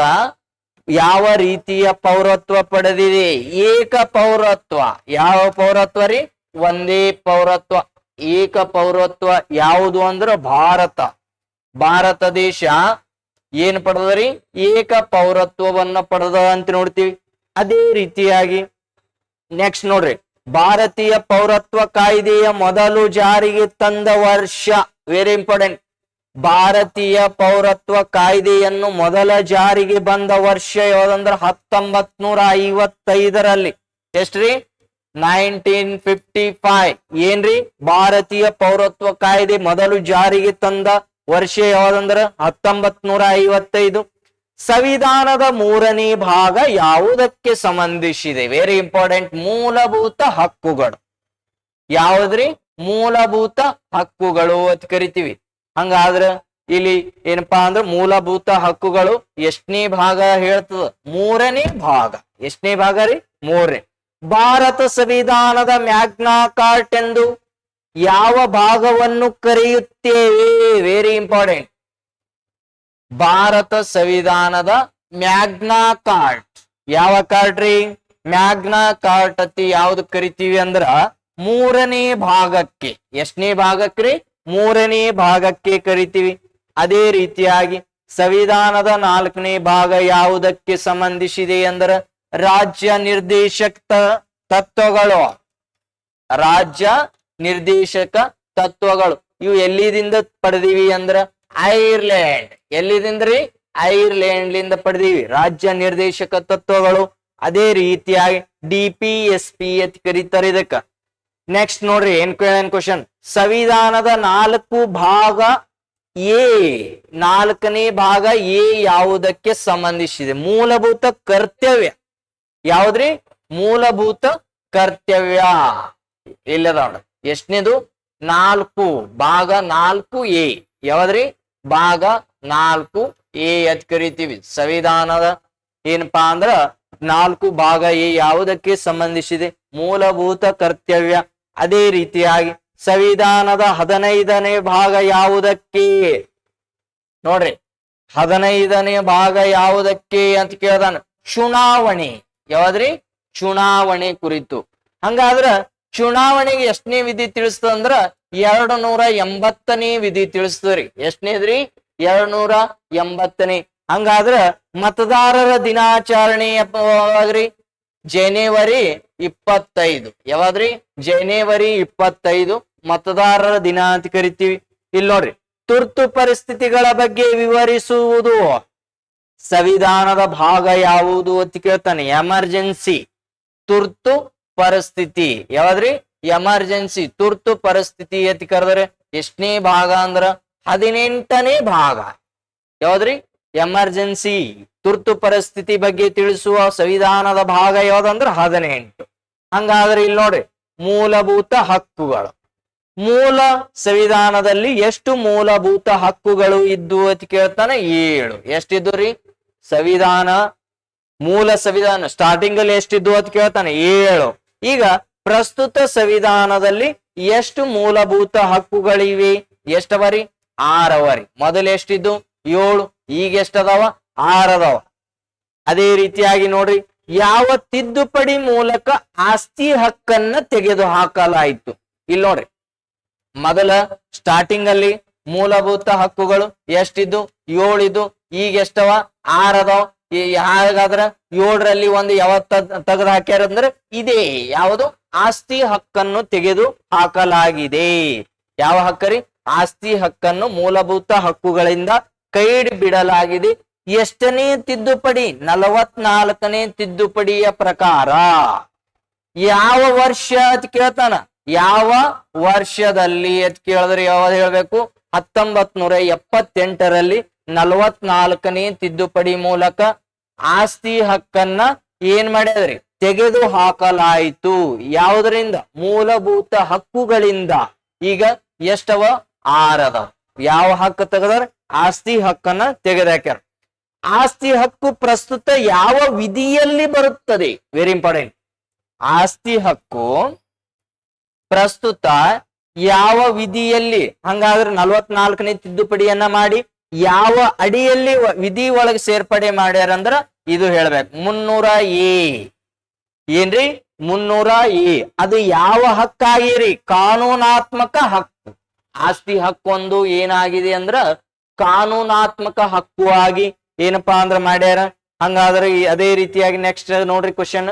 ಯಾವ ರೀತಿಯ ಪೌರತ್ವ ಪಡೆದಿದೆ? ಏಕ ಪೌರತ್ವ. ಯಾವ ಪೌರತ್ವ ರೀ? ಒಂದೇ ಪೌರತ್ವ, ಏಕ ಪೌರತ್ವ. ಯಾವುದು ಅಂದ್ರ ಭಾರತ. ಭಾರತ ದೇಶ ಏನ್ ಪಡೆದರಿ? ಏಕ ಪೌರತ್ವವನ್ನ ಪಡೆದ ಅಂತ ನೋಡ್ತೀವಿ. ಅದೇ ರೀತಿಯಾಗಿ ನೆಕ್ಸ್ಟ್ ನೋಡ್ರಿ, ಭಾರತೀಯ ಪೌರತ್ವ ಕಾಯ್ದೆಯ ಮೊದಲು ಜಾರಿಗೆ ತಂದ ವರ್ಷ. Very important. ಭಾರತೀಯ ಪೌರತ್ವ ಕಾಯ್ದೆಯನ್ನು ಮೊದಲ ಜಾರಿಗೆ ಬಂದ ವರ್ಷ ಯಾವ್ದಂದ್ರ 1955. ಎಷ್ಟ್ರಿ? 1955. ಏನ್ರಿ? ಭಾರತೀಯ ಪೌರತ್ವ ಕಾಯ್ದೆ ಮೊದಲು ಜಾರಿಗೆ ತಂದ ವರ್ಷ ಯಾವ್ದಂದ್ರ 1955. ಸಂವಿಧಾನದ 3ನೇ ಭಾಗ ಯಾವುದಕ್ಕೆ ಸಂಬಂಧಿಸಿದೆ? Very important. ಮೂಲಭೂತ ಹಕ್ಕುಗಳು. ಯಾವ್ದ್ರಿ? ಮೂಲಭೂತ ಹಕ್ಕುಗಳು ಅಂತ ಕರಿತೀವಿ. ಹಂಗಾದ್ರ ಇಲ್ಲಿ ಏನಪ್ಪಾ ಅಂದ್ರ ಮೂಲಭೂತ ಹಕ್ಕುಗಳು ಎಷ್ಟನೇ ಭಾಗ ಹೇಳ್ತದ? 3ನೇ ಭಾಗ. ಎಷ್ಟನೇ ಭಾಗ ರೀ? 3ನೇ. ಭಾರತ ಸಂವಿಧಾನದ ಮ್ಯಾಗ್ನಾ ಕಾರ್ಟ್ ಎಂದು ಯಾವ ಭಾಗವನ್ನು ಕರೆಯುತ್ತೇವೆ? Very important. ಭಾರತ ಸಂವಿಧಾನದ ಮ್ಯಾಗ್ನಾ ಕಾರ್ಟ್. ಯಾವ ಕಾರ್ಟ್ ರೀ? ಮ್ಯಾಗ್ನಾ ಕಾರ್ಟ್ ಅತಿ ಯಾವ್ದು ಕರಿತೀವಿ ಅಂದ್ರ 3ನೇ ಭಾಗಕ್ಕೆ. ಎಷ್ಟನೇ ಭಾಗಕ್ಕೆ? 3ನೇ ಭಾಗಕ್ಕೆ ಕರಿತೀವಿ. ಅದೇ ರೀತಿಯಾಗಿ ಸಂವಿಧಾನದ 4ನೇ ಭಾಗ ಯಾವುದಕ್ಕೆ ಸಂಬಂಧಿಸಿದೆ ಅಂದ್ರ ರಾಜ್ಯ ನಿರ್ದೇಶಕ ತತ್ವಗಳು. ರಾಜ್ಯ ನಿರ್ದೇಶಕ ತತ್ವಗಳು ಇವು ಎಲ್ಲಿದಿಂದ ಪಡೆದಿವಿ ಅಂದ್ರ ಐರ್ಲೆಂಡ್. ಎಲ್ಲಿದಿಂದ್ರಿ? ಐರ್ಲೆಂಡ್ ಪಡೆದಿವಿ ರಾಜ್ಯ ನಿರ್ದೇಶಕ ತತ್ವಗಳು. ಅದೇ ರೀತಿಯಾಗಿ DPSP ಅಂತ ಕರೀತಾರೆ ಇದಕ್ಕ. ನೆಕ್ಸ್ಟ್ ನೋಡ್ರಿ ಏನ್ ಕ್ವಶನ್. ಸಂವಿಧಾನದ 4 ಭಾಗ ಎ, 4ನೇ ಭಾಗ ಎ ಯಾವುದಕ್ಕೆ ಸಂಬಂಧಿಸಿದೆ? ಮೂಲಭೂತ ಕರ್ತವ್ಯ. ಯಾವ್ದ್ರಿ? ಮೂಲಭೂತ ಕರ್ತವ್ಯ. ಇಲ್ಲದ ನೋಡ್ರಿ. ಎಷ್ಟನೇದು? 4 ಭಾಗ 4A. ಯಾವದ್ರಿ? ಭಾಗ 4A ಅಂತ ಕರಿತೀವಿ. ಸಂವಿಧಾನದ ಏನಪ್ಪಾ ಅಂದ್ರ 4 ಭಾಗ ಎ ಯಾವುದಕ್ಕೆ ಸಂಬಂಧಿಸಿದೆ? ಮೂಲಭೂತ ಕರ್ತವ್ಯ. ಅದೇ ರೀತಿಯಾಗಿ ಸಂವಿಧಾನದ 15ನೇ ಭಾಗ ಯಾವುದಕ್ಕೆ? ನೋಡ್ರಿ 15ನೇ ಭಾಗ ಯಾವುದಕ್ಕೆ ಅಂತ ಕೇಳ್ದಾನ? ಚುನಾವಣೆ. ಯಾವದ್ರಿ? ಚುನಾವಣೆ ಕುರಿತು. ಹಂಗಾದ್ರ ಚುನಾವಣೆಗೆ ಎಷ್ಟನೇ ವಿಧಿ ತಿಳಿಸ್ತದಂದ್ರ 280ನೇ ವಿಧಿ ತಿಳಿಸ್ತದ್ರಿ. ಎಷ್ಟನೇದ್ರಿ? 280ನೇ. ಹಂಗಾದ್ರ ಮತದಾರರ ದಿನಾಚರಣೆ ಯಾವಾಗ್ರಿ? ಜನವರಿ 25. ಯಾವಾದ್ರಿ? ಜನವರಿ 25 ಮತದಾರರ ದಿನ ಅಂತ ಕರಿತೀವಿ. ಇಲ್ಲಿ ನೋಡ್ರಿ, ತುರ್ತು ಪರಿಸ್ಥಿತಿಗಳ ಬಗ್ಗೆ ವಿವರಿಸುವುದು ಸಂವಿಧಾನದ ಭಾಗ ಯಾವುದು ಅಂತ ಕೇಳ್ತಾನೆ? ಎಮರ್ಜೆನ್ಸಿ. ತುರ್ತು ಪರಿಸ್ಥಿತಿ. ಯಾವದ್ರಿ? ಎಮರ್ಜೆನ್ಸಿ. ತುರ್ತು ಪರಿಸ್ಥಿತಿ ಅಂತ ಕರೆದ್ರೆ ಎಷ್ಟನೇ ಭಾಗ ಅಂದ್ರ 18ನೇ ಭಾಗ. ಯಾವದ್ರಿ? ಎಮರ್ಜೆನ್ಸಿ ತುರ್ತು ಪರಿಸ್ಥಿತಿ ಬಗ್ಗೆ ತಿಳಿಸುವ ಸಂವಿಧಾನದ ಭಾಗ ಯಾವ್ದಂದ್ರ 18. ಹಂಗಾದ್ರೆ ಇಲ್ಲಿ ನೋಡ್ರಿ, ಮೂಲಭೂತ ಹಕ್ಕುಗಳು. ಮೂಲ ಸಂವಿಧಾನದಲ್ಲಿ ಎಷ್ಟು ಮೂಲಭೂತ ಹಕ್ಕುಗಳು ಇದ್ದು ಅಂತ ಕೇಳ್ತಾನೆ? 7. ಎಷ್ಟಿದ್ದು ರೀ? ಮೂಲ ಸಂವಿಧಾನ ಸ್ಟಾರ್ಟಿಂಗ್ ಅಲ್ಲಿ ಎಷ್ಟಿದ್ದು ಅಂತ ಕೇಳ್ತಾನೆ? 7. ಈಗ ಪ್ರಸ್ತುತ ಸಂವಿಧಾನದಲ್ಲಿ ಎಷ್ಟು ಮೂಲಭೂತ ಹಕ್ಕುಗಳಿವೆ? ಎಷ್ಟವರಿ? 6. ಮೊದಲು ಎಷ್ಟಿದ್ದು? 7. ಈಗ ಎಷ್ಟದಾವ? 6 ಅದಾವ. ಅದೇ ರೀತಿಯಾಗಿ ನೋಡ್ರಿ, ಯಾವ ತಿದ್ದುಪಡಿ ಮೂಲಕ ಆಸ್ತಿ ಹಕ್ಕನ್ನ ತೆಗೆದು ಹಾಕಲಾಯಿತು? ಇಲ್ಲಿ ನೋಡ್ರಿ, ಮೊದಲ ಸ್ಟಾರ್ಟಿಂಗ್ ಅಲ್ಲಿ ಮೂಲಭೂತ ಹಕ್ಕುಗಳು ಎಷ್ಟಿದ್ದು? 7 ಇದ್ದು. ಈಗ ಎಷ್ಟವ? 6 ಅದಾವ. ಹಾಗಾದ್ರ 7ರಲ್ಲಿ ಒಂದು ಯಾವತ್ತ ತೆಗೆದು ಹಾಕ್ಯಾರ ಅಂದ್ರೆ ಇದೇ ಯಾವುದು? ಆಸ್ತಿ ಹಕ್ಕನ್ನು ತೆಗೆದು ಹಾಕಲಾಗಿದೆ. ಯಾವ ಹಕ್ಕರಿ? ಆಸ್ತಿ ಹಕ್ಕನ್ನು ಮೂಲಭೂತ ಹಕ್ಕುಗಳಿಂದ ಕೈ ಬಿಡಲಾಗಿದೆ. ಎಷ್ಟನೇ ತಿದ್ದುಪಡಿ? 44ನೇ ತಿದ್ದುಪಡಿಯ ಪ್ರಕಾರ. ಯಾವ ವರ್ಷ ಅಂತ ಕೇಳ್ತಾನ? ಯಾವ ವರ್ಷದಲ್ಲಿ ಅಂತ ಕೇಳಿದ್ರೆ ಯಾವ್ದು ಹೇಳ್ಬೇಕು? 1978ರಲ್ಲಿ 44ನೇ ತಿದ್ದುಪಡಿ ಮೂಲಕ ಆಸ್ತಿ ಹಕ್ಕನ್ನ ಏನ್ ಮಾಡ್ಯದ್ರಿ? ತೆಗೆದು ಹಾಕಲಾಯಿತು. ಯಾವುದರಿಂದ? ಮೂಲಭೂತ ಹಕ್ಕುಗಳಿಂದ. ಈಗ ಎಷ್ಟವ? 6 ಅದಾವ. ಯಾವ ಹಕ್ಕು ತೆಗೆದಾರ? ಆಸ್ತಿ ಹಕ್ಕನ್ನ ತೆಗೆದಾಕ್ಯಾರ. ಆಸ್ತಿ ಹಕ್ಕು ಪ್ರಸ್ತುತ ಯಾವ ವಿಧಿಯಲ್ಲಿ ಬರುತ್ತದೆ? Very important. ಆಸ್ತಿ ಹಕ್ಕು ಪ್ರಸ್ತುತ ಯಾವ ವಿಧಿಯಲ್ಲಿ, ಹಂಗಾದ್ರೆ 44ನೇ ತಿದ್ದುಪಡಿಯನ್ನ ಮಾಡಿ ಯಾವ ಅಡಿಯಲ್ಲಿ ವಿಧಿ ಒಳಗೆ ಸೇರ್ಪಡೆ ಮಾಡ್ಯಾರ ಅಂದ್ರ ಇದು ಹೇಳ್ಬೇಕು. 300A ಏನ್ರಿ? 300A ಅದು ಯಾವ ಹಕ್ಕಾಗಿರಿ? ಕಾನೂನಾತ್ಮಕ ಹಕ್ಕು. ಆಸ್ತಿ ಹಕ್ಕು ಒಂದು ಏನಾಗಿದೆ ಅಂದ್ರ ಕಾನೂನಾತ್ಮಕ ಹಕ್ಕು ಆಗಿ ಏನಪ್ಪಾ ಅಂದ್ರ ಮಾಡ್ಯಾರ. ಹಂಗಾದ್ರೆ ಅದೇ ರೀತಿಯಾಗಿ ನೆಕ್ಸ್ಟ್ ನೋಡ್ರಿ ಕ್ವಶನ್,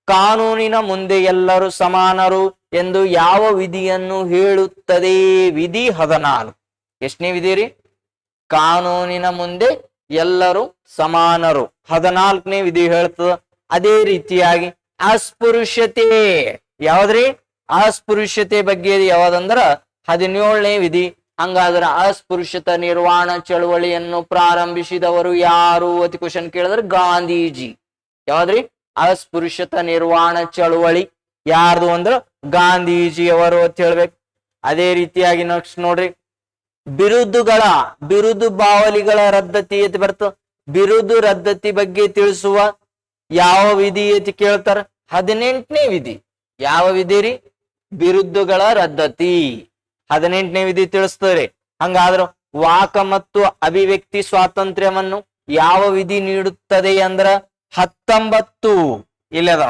ಕಾನೂನಿನ ಮುಂದೆ ಎಲ್ಲರೂ ಸಮಾನರು ಎಂದು ಯಾವ ವಿಧಿಯನ್ನು ಹೇಳುತ್ತದೆ? ವಿಧಿ 14. ಎಷ್ಟನೇ ವಿಧಿ ರೀ? ಕಾನೂನಿನ ಮುಂದೆ ಎಲ್ಲರೂ ಸಮಾನರು, 14ನೇ ವಿಧಿ ಹೇಳ್ತದ. ಅದೇ ರೀತಿಯಾಗಿ ಅಸ್ಪೃಶ್ಯತೆ ಯಾವ್ದ್ರಿ? ಅಸ್ಪೃಶ್ಯತೆ ಬಗ್ಗೆ ಯಾವ್ದಂದ್ರ 17ನೇ ವಿಧಿ. ಹಂಗಾದ್ರೆ ಅಸ್ಪೃಶ್ಯತ ನಿರ್ವಾಣ ಚಳವಳಿಯನ್ನು ಪ್ರಾರಂಭಿಸಿದವರು ಯಾರು ಅಂತ ಕ್ವಶನ್ ಕೇಳಿದ್ರೆ ಗಾಂಧೀಜಿ. ಯಾವ್ದ್ರಿ? ಅಸ್ಪೃಶ್ಯತ ನಿರ್ವಾಣ ಚಳವಳಿ ಯಾರ್ದು ಅಂದ್ರ ಗಾಂಧೀಜಿಯವರು ಅಂತ ಹೇಳ್ಬೇಕು. ಅದೇ ರೀತಿಯಾಗಿ ನೆಕ್ಸ್ಟ್ ನೋಡ್ರಿ, ಬಿರುದು ಬಾವಲಿಗಳ ರದ್ದತಿ ಅಂತ ಬರ್ತ. ಬಿರುದು ರದ್ದತಿ ಬಗ್ಗೆ ತಿಳಿಸುವ ಯಾವ ವಿಧಿ ಅಂತ ಕೇಳ್ತಾರ? 18ನೇ ವಿಧಿ. ಯಾವ ವಿಧಿ ರೀ? ಬಿರುದುಗಳ ರದ್ದತಿ 18ನೇ ವಿಧಿ ತಿಳಿಸ್ತದ್ರಿ. ಹಂಗಾದ್ರ ವಾಕ ಮತ್ತು ಅಭಿವ್ಯಕ್ತಿ ಸ್ವಾತಂತ್ರ್ಯವನ್ನು ಯಾವ ವಿಧಿ ನೀಡುತ್ತದೆ ಅಂದ್ರ 19 ಇಲ್ಲದ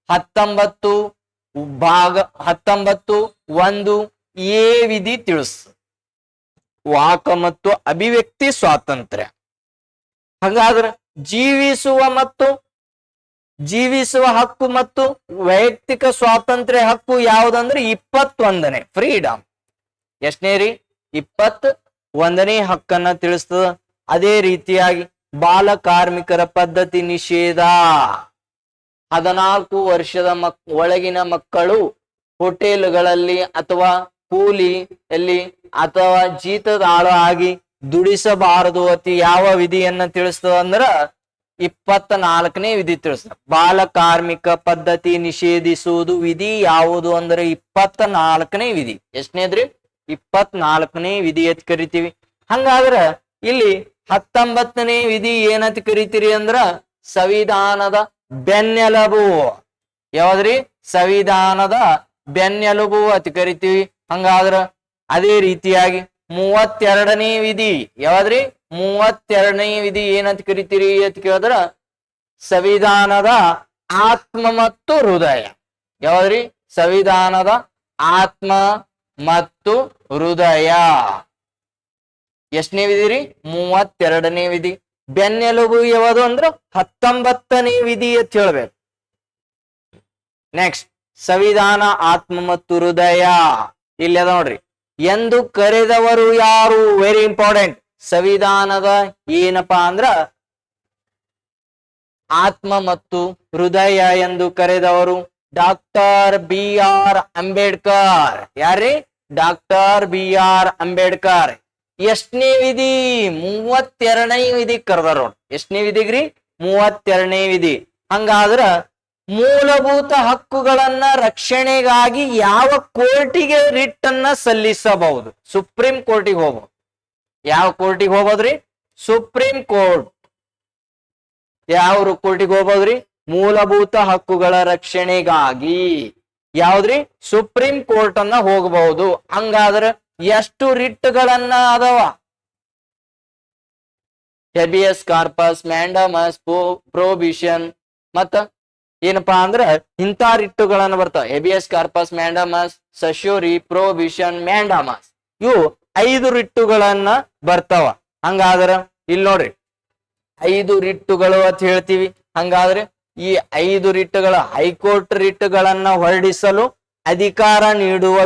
19 ಭಾಗ 19(1)A ವಿಧಿ ತಿಳಿಸ್. ವಾಕ ಮತ್ತು ಅಭಿವ್ಯಕ್ತಿ ಸ್ವಾತಂತ್ರ್ಯ. ಹಂಗಾದ್ರೆ ಜೀವಿಸುವ ಹಕ್ಕು ಮತ್ತು ವೈಯಕ್ತಿಕ ಸ್ವಾತಂತ್ರ್ಯ ಹಕ್ಕು ಯಾವ್ದಂದ್ರೆ 21ನೇ ಫ್ರೀಡಮ್. ಎಷ್ಟನೇ ರೀ? 21ನೇ ಹಕ್ಕನ್ನ ತಿಳಿಸ್ತದ. ಅದೇ ರೀತಿಯಾಗಿ ಬಾಲ ಕಾರ್ಮಿಕರ ಪದ್ಧತಿ ನಿಷೇಧ. 14 ವರ್ಷದ ಒಳಗಿನ ಮಕ್ಕಳು ಹೋಟೆಲ್ಗಳಲ್ಲಿ ಅಥವಾ ಕೂಲಿಯಲ್ಲಿ ಅಥವಾ ಜೀತದಾಳು ಆಗಿ ದುಡಿಸಬಾರದು ಅತಿ ಯಾವ ವಿಧಿಯನ್ನ ತಿಳಿಸ್ತದ ಅಂದ್ರ 24ನೇ ವಿಧಿ ತಿಳಿಸ್ತದ. ಬಾಲ ಕಾರ್ಮಿಕ ಪದ್ಧತಿ ನಿಷೇಧಿಸುವುದು ವಿಧಿ ಯಾವುದು ಅಂದ್ರೆ 24ನೇ ವಿಧಿ. ಎಷ್ಟನೇದ್ರಿ? 24ನೇ ವಿಧಿ ಅಂತ ಕರಿತೀವಿ. ಹಂಗಾದ್ರ ಇಲ್ಲಿ 19ನೇ ವಿಧಿ ಏನಂತ ಕರಿತೀರಿ ಅಂದ್ರ ಸಂವಿಧಾನದ ಬೆನ್ನೆಲುಬು. ಯಾವ್ದ್ರಿ? ಸಂವಿಧಾನದ ಬೆನ್ನೆಲುಬು ಅಂತ ಕರಿತೀವಿ. ಹಂಗಾದ್ರ ಅದೇ ರೀತಿಯಾಗಿ 32ನೇ ವಿಧಿ ಯಾವ್ದ್ರಿ? 32ನೇ ವಿಧಿ ಏನಂತ ಕರಿತೀರಿ ಅಂತ ಕೇಳಿದ್ರ ಸಂವಿಧಾನದ ಆತ್ಮ ಮತ್ತು ಹೃದಯ. ಯಾವ್ದ್ರಿ? ಸಂವಿಧಾನದ ಆತ್ಮ ಮತ್ತು ಹೃದಯ. ಎಷ್ಟನೇ ವಿಧಿ ರೀ? 32ನೇ ವಿಧಿ. ಬೆನ್ನೆಲುಬು ಯಾವುದು ಅಂದ್ರ 19ನೇ ವಿಧಿ ಅಂತ ಹೇಳ್ಬೇಕು. ನೆಕ್ಸ್ಟ್ ಸಂವಿಧಾನ ಆತ್ಮ ಮತ್ತು ಹೃದಯ ಇಲ್ಲಿ ಅದ ನೋಡ್ರಿ. ಎಂದು ಕರೆದವರು ಯಾರು? Very important. ಸಂವಿಧಾನದ ಏನಪ್ಪಾ ಅಂದ್ರ ಆತ್ಮ ಮತ್ತು ಹೃದಯ ಎಂದು ಕರೆದವರು ಡಾ.ಬಿ.ಆರ್.ಅಂಬೇಡ್ಕರ್. ಯಾರ್ರಿ? ಡಾ.ಬಿ.ಆರ್. ಅಂಬೇಡ್ಕರ್. ಎಷ್ಟನೇ ವಿಧಿ? 32ನೇ ವಿಧಿ ಕರೆದಾರ. ಎಷ್ಟನೇ ವಿಧಿಗ್ರಿ? 32ನೇ ವಿಧಿ. ಹಂಗಾದ್ರ ಮೂಲಭೂತ ಹಕ್ಕುಗಳನ್ನ ರಕ್ಷಣೆಗಾಗಿ ಯಾವ ಕೋರ್ಟಿಗೆ ರಿಟ್ ಅನ್ನ ಸಲ್ಲಿಸಬಹುದು? ಸುಪ್ರೀಂ ಕೋರ್ಟಿಗೆ ಹೋಗ್ಬೋದು. ಯಾವ ಕೋರ್ಟಿಗೆ ಹೋಗ್ಬೋದ್ರಿ? Supreme court. ಯಾವ ಕೋರ್ಟಿಗೆ ಹೋಗ್ಬೋದ್ರಿ? ಮೂಲಭೂತ ಹಕ್ಕುಗಳ ರಕ್ಷಣೆಗಾಗಿ ಯಾವ್ದ್ರಿ? ಸುಪ್ರೀಂ ಕೋರ್ಟ್ ಅನ್ನ ಹೋಗಬಹುದು. ಹಂಗಾದ್ರ ಎಷ್ಟು ರಿಟ್ಗಳನ್ನ ಅದಾವ? ಹೆಬಿಯಸ್ ಕಾರ್ಪಸ್, ಮ್ಯಾಂಡಮಸ್, ಪ್ರೊಹಿಬಿಷನ್ ಮತ್ತ ಏನಪ್ಪಾ ಅಂದ್ರ ಇಂಥ ರಿಟ್ಟುಗಳನ್ನ ಬರ್ತಾವ. Habeas corpus, mandamus, certiorari, prohibition, mandamus. ಇವು 5 ರಿಟ್ಟುಗಳನ್ನ ಬರ್ತಾವ. ಹಂಗಾದ್ರ ಇಲ್ಲಿ ನೋಡ್ರಿ 5 ರಿಟ್ಟುಗಳು ಅಂತ ಹೇಳ್ತೀವಿ. ಹಂಗಾದ್ರೆ ಈ 5 ರಿಟ್ಟುಗಳ ಹೈಕೋರ್ಟ್ ರಿಟ್ಟುಗಳನ್ನ ಹೊರಡಿಸಲು ಅಧಿಕಾರ ನೀಡುವ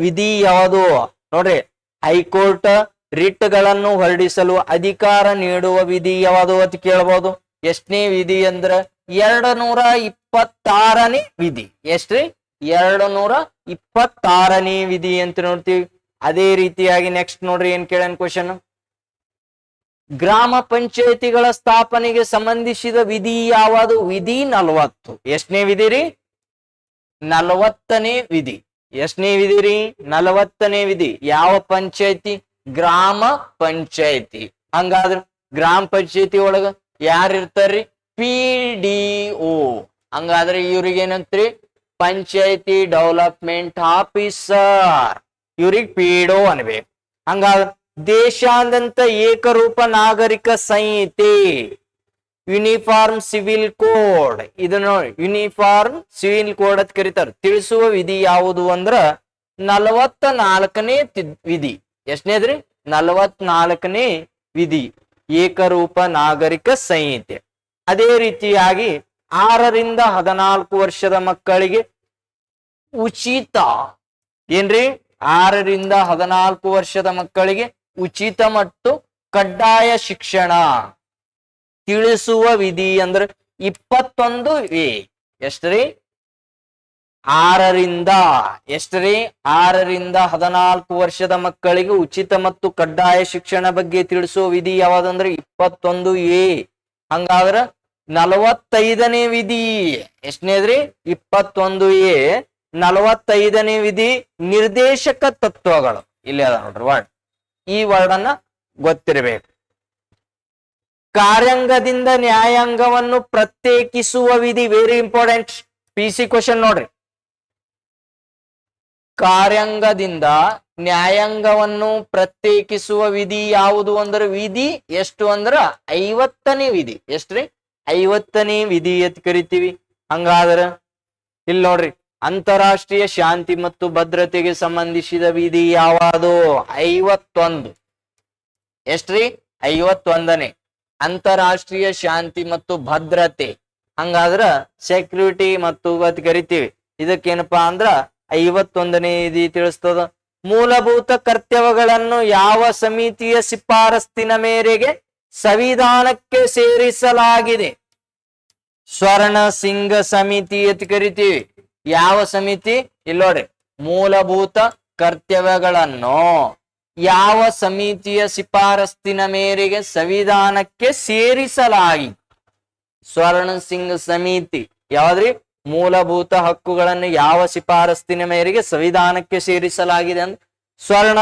ವಿಧಿ ಯಾವುದು? ನೋಡ್ರಿ, ಹೈಕೋರ್ಟ್ ರಿಟ್ಗಳನ್ನು ಹೊರಡಿಸಲು ಅಧಿಕಾರ ನೀಡುವ ವಿಧಿ ಯಾವುದು ಅಂತ ಕೇಳಬಹುದು. ಎಷ್ಟನೇ ವಿಧಿ ಅಂದ್ರ 226ನೇ ವಿಧಿ. ಎಷ್ಟ್ರಿ? 226ನೇ ವಿಧಿ ಅಂತ ನೋಡ್ತೀವಿ. ಅದೇ ರೀತಿಯಾಗಿ ನೆಕ್ಸ್ಟ್ ನೋಡ್ರಿ ಏನ್ ಕೇಳನ್ ಕ್ವಶನ್, ಗ್ರಾಮ ಪಂಚಾಯತಿಗಳ ಸ್ಥಾಪನೆಗೆ ಸಂಬಂಧಿಸಿದ ವಿಧಿ ಯಾವುದು? ವಿಧಿ 40. ಎಷ್ಟನೇ ವಿಧಿ ರೀ? 40ನೇ ವಿಧಿ. ಎಷ್ಟನೇ ವಿಧಿ ರೀ? 40ನೇ ವಿಧಿ. ಯಾವ ಪಂಚಾಯತಿ? ಗ್ರಾಮ ಪಂಚಾಯತಿ. ಹಂಗಾದ್ರ ಗ್ರಾಮ ಪಂಚಾಯತಿ ಒಳಗ ಯಾರು ಇರ್ತಾರ್ರಿ? PDO. ಹಂಗಾದ್ರೆ ಇವ್ರಿಗೆ ಏನಂತ್ರಿ? ಪಂಚಾಯತಿ ಡೆವಲಪ್ಮೆಂಟ್ ಆಫೀಸರ್, ಇವ್ರಿಗೆ ಪಿಡಿಒ ಅನ್ಬೇಕು. ಹಂಗಾದ್ರೆ ದೇಶಾದ್ಯಂತ ಏಕರೂಪ ನಾಗರಿಕ ಸಂಹಿತೆ, ಯೂನಿಫಾರ್ಮ್ ಸಿವಿಲ್ ಕೋಡ್, ಇದನ್ನ ಯೂನಿಫಾರ್ಮ್ ಸಿವಿಲ್ ಕೋಡ್ ಅಂತ ಕರೀತಾರೆ. ತಿಳಿಸುವ ವಿಧಿ ಯಾವುದು ಅಂದ್ರ 44ನೇ ವಿಧಿ. ಎಷ್ಟನೇದ್ರಿ? 44ನೇ ವಿಧಿ, ಏಕರೂಪ ನಾಗರಿಕ ಸಂಹಿತೆ. ಅದೇ ರೀತಿಯಾಗಿ 6ರಿಂದ 14 ವರ್ಷದ ಮಕ್ಕಳಿಗೆ ಉಚಿತ, ಏನ್ರಿ? 6ರಿಂದ 14 ವರ್ಷದ ಮಕ್ಕಳಿಗೆ ಉಚಿತ ಮತ್ತು ಕಡ್ಡಾಯ ಶಿಕ್ಷಣ ತಿಳಿಸುವ ವಿಧಿ ಅಂದ್ರೆ 21A. ಎಷ್ಟ್ರಿ? 6ರಿಂದ 14 ವರ್ಷದ ಮಕ್ಕಳಿಗೆ ಉಚಿತ ಮತ್ತು ಕಡ್ಡಾಯ ಶಿಕ್ಷಣ ಬಗ್ಗೆ ತಿಳಿಸುವ ವಿಧಿ ಯಾವ್ದಂದ್ರೆ 21A. ಹಂಗಾದ್ರ 45ನೇ ವಿಧಿ ಎಷ್ಟನೇದ್ರಿ? 21A. 45ನೇ ವಿಧಿ ನಿರ್ದೇಶಕ ತತ್ವಗಳು. ಇಲ್ಲಿ ಅದ ನೋಡ್ರಿ ವರ್ಡ್, ಈ ವರ್ಡ್ ಅನ್ನ ಗೊತ್ತಿರಬೇಕು. ಕಾರ್ಯಾಂಗದಿಂದ ನ್ಯಾಯಾಂಗವನ್ನು ಪ್ರತ್ಯೇಕಿಸುವ ವಿಧಿ, ವೆರಿ ಇಂಪಾರ್ಟೆಂಟ್ PC ಕ್ವಶನ್ ನೋಡ್ರಿ. ಕಾರ್ಯಾಂಗದಿಂದ ನ್ಯಾಯಾಂಗವನ್ನು ಪ್ರತ್ಯೇಕಿಸುವ ವಿಧಿ ಯಾವುದು ಅಂದ್ರೆ ವಿಧಿ ಎಷ್ಟು ಅಂದ್ರ 50ನೇ ವಿಧಿ. ಎಷ್ಟ್ರಿ? 50ನೇ ವಿಧಿ ಅಂತ ಕರಿತೀವಿ. ಹಂಗಾದ್ರ ಇಲ್ಲಿ ನೋಡ್ರಿ, ಅಂತಾರಾಷ್ಟ್ರೀಯ ಶಾಂತಿ ಮತ್ತು ಭದ್ರತೆಗೆ ಸಂಬಂಧಿಸಿದ ವಿಧಿ ಯಾವುದು? 51. ಎಷ್ಟ್ರಿ? 51ನೇ ಅಂತಾರಾಷ್ಟ್ರೀಯ ಶಾಂತಿ ಮತ್ತು ಭದ್ರತೆ. ಹಂಗಾದ್ರ ಸೆಕ್ಯೂರಿಟಿ ಮತ್ತು ಅಂತ ಕರಿತೀವಿ. ಇದಕ್ಕೇನಪ್ಪಾ ಅಂದ್ರ 51ನೇ ವಿಧಿ ತಿಳಿಸ್ತದ. ಮೂಲಭೂತ ಕರ್ತವ್ಯಗಳನ್ನು ಯಾವ ಸಮಿತಿಯ ಶಿಫಾರಸ್ಸಿನ ಮೇರೆಗೆ ಸಂವಿಧಾನಕ್ಕೆ ಸೇರಿಸಲಾಗಿದೆ? ಸ್ವರ್ಣ ಸಿಂಗ್ ಸಮಿತಿ ಅಂತ ಕರಿತೀವಿ. ಯಾವ ಸಮಿತಿ? ಇಲ್ಲಿ ನೋಡ್ರಿ, ಮೂಲಭೂತ ಕರ್ತವ್ಯಗಳನ್ನು ಯಾವ ಸಮಿತಿಯ ಶಿಫಾರಸ್ಸಿನ ಮೇರೆಗೆ ಸಂವಿಧಾನಕ್ಕೆ ಸೇರಿಸಲಾಗಿದೆ? ಸ್ವರ್ಣ ಸಿಂಗ್ ಸಮಿತಿ. ಯಾವ್ದ್ರಿ? ಮೂಲಭೂತ ಹಕ್ಕುಗಳನ್ನು ಯಾವ ಶಿಫಾರಸ್ಸಿನ ಮೇರೆಗೆ ಸಂವಿಧಾನಕ್ಕೆ ಸೇರಿಸಲಾಗಿದೆ ಅಂತ ಸ್ವರ್ಣ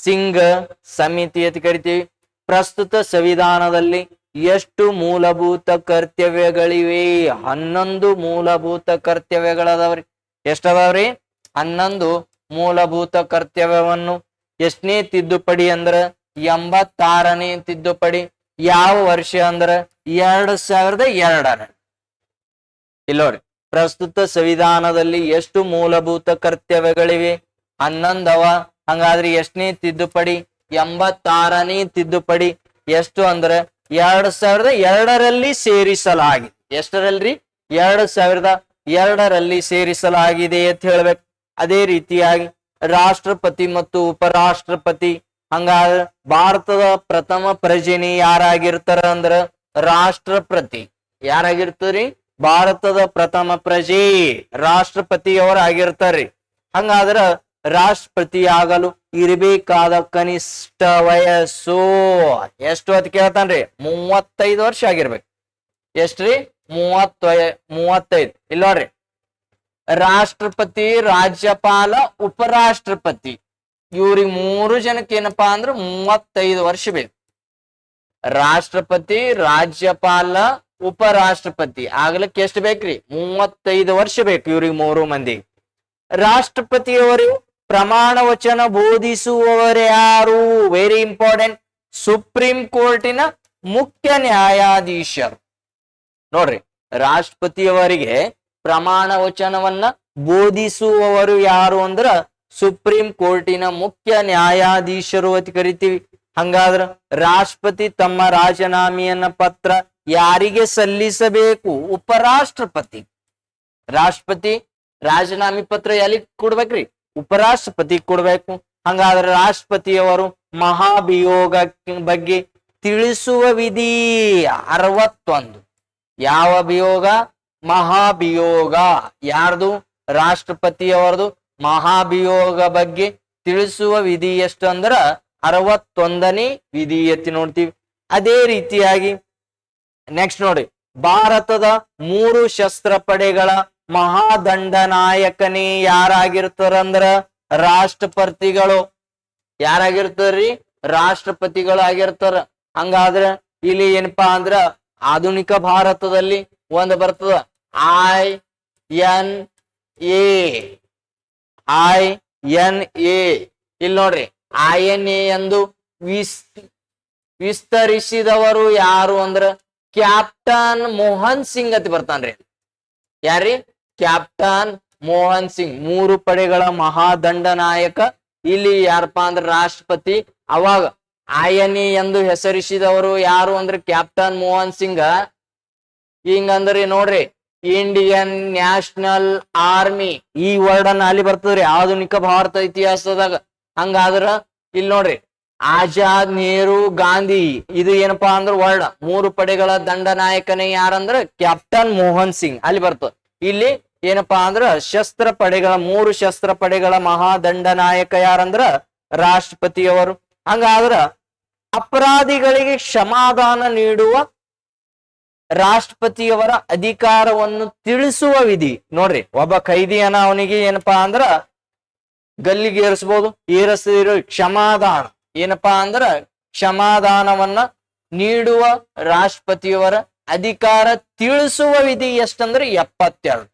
ಸಿಂಗ್ ಸಮಿತಿ ಅಂತ ಕರಿತೀವಿ. ಪ್ರಸ್ತುತ ಸಂವಿಧಾನದಲ್ಲಿ ಎಷ್ಟು ಮೂಲಭೂತ ಕರ್ತವ್ಯಗಳಿವೆ? 11 ಮೂಲಭೂತ ಕರ್ತವ್ಯಗಳದಾವ್ರಿ. ಎಷ್ಟದಾವ್ರಿ? 11 ಮೂಲಭೂತ ಕರ್ತವ್ಯವನ್ನು. ಎಷ್ಟನೇ ತಿದ್ದುಪಡಿ ಅಂದ್ರ 86ನೇ ತಿದ್ದುಪಡಿ. ಯಾವ ವರ್ಷ ಅಂದ್ರ 2002. ಇಲ್ಲೋರಿ, ಪ್ರಸ್ತುತ ಸಂವಿಧಾನದಲ್ಲಿ ಎಷ್ಟು ಮೂಲಭೂತ ಕರ್ತವ್ಯಗಳಿವೆ? 11 ಅವ. ಹಂಗಾದ್ರೆ ಎಷ್ಟನೇ ತಿದ್ದುಪಡಿ? 86ನೇ ತಿದ್ದುಪಡಿ. ಎಷ್ಟು ಅಂದ್ರ 2002ರಲ್ಲಿ ಸೇರಿಸಲಾಗಿದೆ. ಎಷ್ಟರಲ್ರಿ? 2002ರಲ್ಲಿ ಸೇರಿಸಲಾಗಿದೆ ಅಂತ ಹೇಳ್ಬೇಕು. ಅದೇ ರೀತಿಯಾಗಿ ರಾಷ್ಟ್ರಪತಿ ಮತ್ತು ಉಪರಾಷ್ಟ್ರಪತಿ. ಹಂಗಾದ್ರೆ ಭಾರತದ ಪ್ರಥಮ ಪ್ರಜೆನಿ ಯಾರಾಗಿರ್ತಾರ ಅಂದ್ರ ರಾಷ್ಟ್ರಪತಿ. ಯಾರಾಗಿರ್ತಾರ್ರಿ? ಭಾರತದ ಪ್ರಥಮ ಪ್ರಜೆ ರಾಷ್ಟ್ರಪತಿಯವರು ಆಗಿರ್ತಾರ್ರಿ. ಹಂಗಾದ್ರ ರಾಷ್ಟ್ರಪತಿ ಆಗಲು ಇರಬೇಕಾದ ಕನಿಷ್ಠ ವಯಸ್ಸು ಎಷ್ಟು ಅಂತ ಕೇಳ್ತಾನ್ರಿ? 35 ವರ್ಷ ಆಗಿರ್ಬೇಕು. ಎಷ್ಟ್ರಿ? 35. ಇಲ್ಲ ನೋಡ್ರಿ, ರಾಷ್ಟ್ರಪತಿ, ರಾಜ್ಯಪಾಲ, ಉಪರಾಷ್ಟ್ರಪತಿ ಇವ್ರಿಗೆ 3 ಜನಕ್ಕೆ ಏನಪ್ಪಾ ಅಂದ್ರ 35 ವರ್ಷ ಬೇಕು. ರಾಷ್ಟ್ರಪತಿ, ರಾಜ್ಯಪಾಲ, ಉಪರಾಷ್ಟ್ರಪತಿ ಆಗ್ಲಿಕ್ಕೆ ಎಷ್ಟು ಬೇಕ್ರಿ? 35 ವರ್ಷ ಬೇಕು ಇವ್ರಿಗೆ 3 ಮಂದಿ. ರಾಷ್ಟ್ರಪತಿಯವರು ಪ್ರಮಾಣ ವಚನ ಬೋಧಿಸುವವರು ಯಾರು? ವೆರಿ ಇಂಪಾರ್ಟೆಂಟ್, ಸುಪ್ರೀಂ ಕೋರ್ಟಿನ ಮುಖ್ಯ ನ್ಯಾಯಾಧೀಶರು. ನೋಡ್ರಿ, ರಾಷ್ಟ್ರಪತಿಯವರಿಗೆ ಪ್ರಮಾಣ ವಚನವನ್ನ ಬೋಧಿಸುವವರು ಯಾರು ಅಂದ್ರ ಸುಪ್ರೀಂ ಕೋರ್ಟಿನ ಮುಖ್ಯ ನ್ಯಾಯಾಧೀಶರು ಅಂತ ಕರಿತೀವಿ. ಹಂಗಾದ್ರ ರಾಷ್ಟ್ರಪತಿ ತಮ್ಮ ರಾಜೀನಾಮೆಯನ್ನ ಪತ್ರ ಯಾರಿಗೆ ಸಲ್ಲಿಸಬೇಕು? ಉಪರಾಷ್ಟ್ರಪತಿ. ರಾಷ್ಟ್ರಪತಿ ರಾಜೀನಾಮೆ ಪತ್ರ ಎಲ್ಲಿಗೆ ಕೊಡ್ಬೇಕ್ರಿ? ಉಪರಾಷ್ಟ್ರಪತಿ ಕೊಡ್ಬೇಕು. ಹಂಗಾದ್ರೆ ರಾಷ್ಟ್ರಪತಿಯವರು ಮಹಾಭಿಯೋಗ ಬಗ್ಗೆ ತಿಳಿಸುವ ವಿಧಿ 61. ಯಾವ ಅಭಿಯೋಗ? ಮಹಾಭಿಯೋಗ. ಯಾರ್ದು? ರಾಷ್ಟ್ರಪತಿಯವರದು. ಮಹಾಭಿಯೋಗ ಬಗ್ಗೆ ತಿಳಿಸುವ ವಿಧಿ ಎಷ್ಟು ಅಂದ್ರ 61ನೇ ವಿಧಿ ಎತ್ತಿ ನೋಡ್ತೀವಿ. ಅದೇ ರೀತಿಯಾಗಿ ನೆಕ್ಸ್ಟ್ ನೋಡಿ, ಭಾರತದ 3 ಶಸ್ತ್ರ ಪಡೆಗಳ ಮಹಾದಂಡನಾಯಕನೇ ಯಾರಾಗಿರ್ತಾರಂದ್ರ ರಾಷ್ಟ್ರಪತಿಗಳು. ಯಾರಾಗಿರ್ತಾರ್ರಿ? ರಾಷ್ಟ್ರಪತಿಗಳು ಆಗಿರ್ತಾರ. ಹಂಗಾದ್ರ ಇಲ್ಲಿ ಏನಪ್ಪಾ ಅಂದ್ರ ಆಧುನಿಕ ಭಾರತದಲ್ಲಿ ಒಂದ್ ಬರ್ತದ INA ಎ INA. ಇಲ್ಲಿ ನೋಡ್ರಿ INA ಎಂದು ವಿಸ್ತರಿಸಿದವರು ಯಾರು ಅಂದ್ರ ಕ್ಯಾಪ್ಟನ್ ಮೋಹನ್ ಸಿಂಗ್ ಅಂತ ಬರ್ತಾನ್ರಿ. ಯಾರಿ? ಕ್ಯಾಪ್ಟನ್ ಮೋಹನ್ ಸಿಂಗ್. 3 ಪಡೆಗಳ ಮಹಾದಂಡ ನಾಯಕ. ಇಲ್ಲಿ ಯಾರಪ್ಪ ಅಂದ್ರ ರಾಷ್ಟ್ರಪತಿ. ಅವಾಗ INA ಎಂದು ಹೆಸರಿಸಿದವರು ಯಾರು ಅಂದ್ರೆ ಕ್ಯಾಪ್ಟನ್ ಮೋಹನ್ ಸಿಂಗ್. ಹಿಂಗಂದ್ರಿ ನೋಡ್ರಿ, ಇಂಡಿಯನ್ ನ್ಯಾಷನಲ್ ಆರ್ಮಿ ಈ ವರ್ಡ್ ಅನ್ನ ಅಲ್ಲಿ ಬರ್ತದ್ರಿ ಆಧುನಿಕ ಭಾರತ ಇತಿಹಾಸದಾಗ. ಹಂಗಾದ್ರ ಇಲ್ಲಿ ನೋಡ್ರಿ ಆಜಾದ್, ನೆಹರು, ಗಾಂಧಿ ಇದು ಏನಪ್ಪಾ ಅಂದ್ರ ವರ್ಡ್. 3 ಪಡೆಗಳ ದಂಡ ನಾಯಕನೇ ಯಾರಂದ್ರ ಕ್ಯಾಪ್ಟನ್ ಮೋಹನ್ ಸಿಂಗ್ ಅಲ್ಲಿ ಬರ್ತದ. ಇಲ್ಲಿ ಏನಪ್ಪಾ ಅಂದ್ರ ಶಸ್ತ್ರ ಪಡೆಗಳ 3 ಶಸ್ತ್ರ ಪಡೆಗಳ ಮಹಾದಂಡ ನಾಯಕ ಯಾರಂದ್ರ ರಾಷ್ಟ್ರಪತಿಯವರು. ಹಂಗಾದ್ರ ಅಪರಾಧಿಗಳಿಗೆ ಕ್ಷಮಾದಾನ ನೀಡುವ ರಾಷ್ಟ್ರಪತಿಯವರ ಅಧಿಕಾರವನ್ನು ತಿಳಿಸುವ ವಿಧಿ. ನೋಡ್ರಿ, ಒಬ್ಬ ಖೈದಿಯನ್ನ ಅವನಿಗೆ ಏನಪ್ಪಾ ಅಂದ್ರ ಗಲ್ಲಿಗೆ ಏರಿಸಬಹುದು, ಏರಿಸಿರೋ ಕ್ಷಮಾದಾನ ಏನಪ್ಪಾ ಅಂದ್ರ ಕ್ಷಮಾದಾನವನ್ನ ನೀಡುವ ರಾಷ್ಟ್ರಪತಿಯವರ ಅಧಿಕಾರ ತಿಳಿಸುವ ವಿಧಿ ಎಷ್ಟಂದ್ರೆ 72.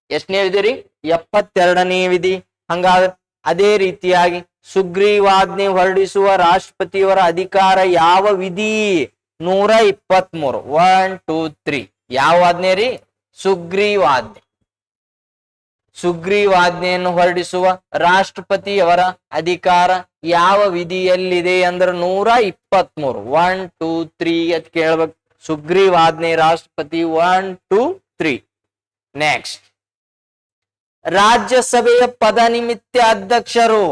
ಎಷ್ಟನೇ ವಿಧಿ ರೀ? 72ನೇ ವಿಧಿ. ಹಂಗಾದ್ರೆ ಅದೇ ರೀತಿಯಾಗಿ ಸುಗ್ರೀವಾಜ್ಞೆ ಹೊರಡಿಸುವ ರಾಷ್ಟ್ರಪತಿಯವರ ಅಧಿಕಾರ ಯಾವ ವಿಧಿ? 123. 1 2 3 ಯಾವ ಆಜ್ಞೆ ರೀ? ಸುಗ್ರೀವಾಜ್ಞೆ. ಸುಗ್ರೀವಾಜ್ಞೆಯನ್ನು ಹೊರಡಿಸುವ ರಾಷ್ಟ್ರಪತಿಯವರ ಅಧಿಕಾರ ಯಾವ ವಿಧಿಯಲ್ಲಿದೆ ಅಂದ್ರೆ 123. 1 2 3 ಅಂತ ಕೇಳ್ಬೇಕು. ಸುಗ್ರೀವಾಜ್ಞೆ ರಾಷ್ಟ್ರಪತಿ 1 2 3. ನೆಕ್ಸ್ಟ್, ರಾಜ್ಯಸಭೆಯ ಪದನಿಮಿತ್ತ ಅಧ್ಯಕ್ಷರು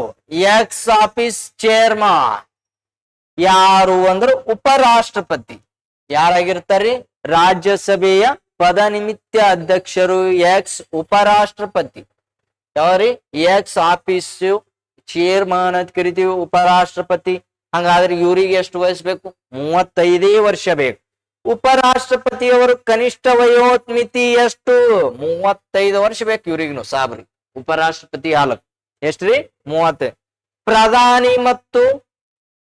ಎಕ್ಸ್ ಆಫೀಸ್ ಚೇರ್ಮನ್ ಯಾರು ಅಂದ್ರೆ ಉಪರಾಷ್ಟ್ರಪತಿ. ಯಾರಾಗಿರ್ತಾರ್ರಿ? ರಾಜ್ಯಸಭೆಯ ಪದನಿಮಿತ್ತ ಅಧ್ಯಕ್ಷರು ಎಕ್ಸ್ ಉಪರಾಷ್ಟ್ರಪತಿ. ಯಾವ್ರಿ? ಎಕ್ಸ್ ಆಫೀಸ್ ಚೇರ್ಮನ್ ಅಂತ ಕರಿತೀವಿ, ಉಪರಾಷ್ಟ್ರಪತಿ. ಹಂಗಾದ್ರೆ ಇವ್ರಿಗೆ ಎಷ್ಟು ವಯಸ್ಸು ಬೇಕು? 35 ವರ್ಷ ಬೇಕು. ಉಪರಾಷ್ಟ್ರಪತಿಯವರು ಕನಿಷ್ಠ ವಯೋಮಿತಿ ಎಷ್ಟು? 35 ವರ್ಷ ಬೇಕು ಇವ್ರಿಗೂ ಸಾಬ್ರಿ ಉಪರಾಷ್ಟ್ರಪತಿ ಹಾಲಕ್. ಎಷ್ಟ್ರಿ? 30.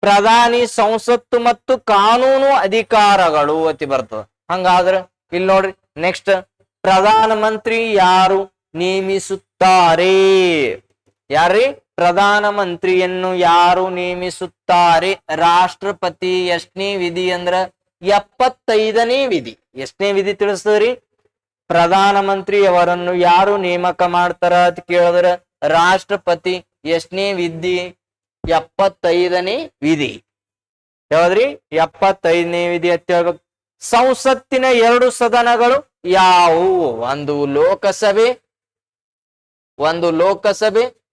ಪ್ರಧಾನಿ ಸಂಸತ್ತು ಮತ್ತು ಕಾನೂನು ಅಧಿಕಾರಗಳು ಅತಿ ಬರ್ತದ. ಹಂಗಾದ್ರ ಇಲ್ಲಿ ನೋಡ್ರಿ ನೆಕ್ಸ್ಟ್, ಪ್ರಧಾನ ಮಂತ್ರಿ ಯಾರು ನೇಮಿಸುತ್ತಾರೆ? ಯಾರ್ರಿ? ಪ್ರಧಾನ ಮಂತ್ರಿಯನ್ನು ಯಾರು ನೇಮಿಸುತ್ತಾರೆ? ರಾಷ್ಟ್ರಪತಿ. ಎಷ್ಟನೇ ವಿಧಿ ಅಂದ್ರ 75ನೇ ವಿಧಿ. ಎಷ್ಟನೇ ವಿಧಿ ತಿಳಿಸ್ತದ್ರಿ? ಪ್ರಧಾನ ಮಂತ್ರಿ ಅವರನ್ನು ಯಾರು ನೇಮಕ ಮಾಡ್ತಾರ ಅಂತ ಕೇಳಿದ್ರ ರಾಷ್ಟ್ರಪತಿ. ಎಷ್ಟನೇ ವಿಧಿ? 75ನೇ ವಿಧಿ. ಯಾವ್ದ್ರಿ? 75ನೇ ವಿಧಿ ಅಂತ ಹೇಳ್ಬೇಕು. ಸಂಸತ್ತಿನ 2 ಸದನಗಳು ಯಾವುವು? ಒಂದು ಲೋಕಸಭೆ,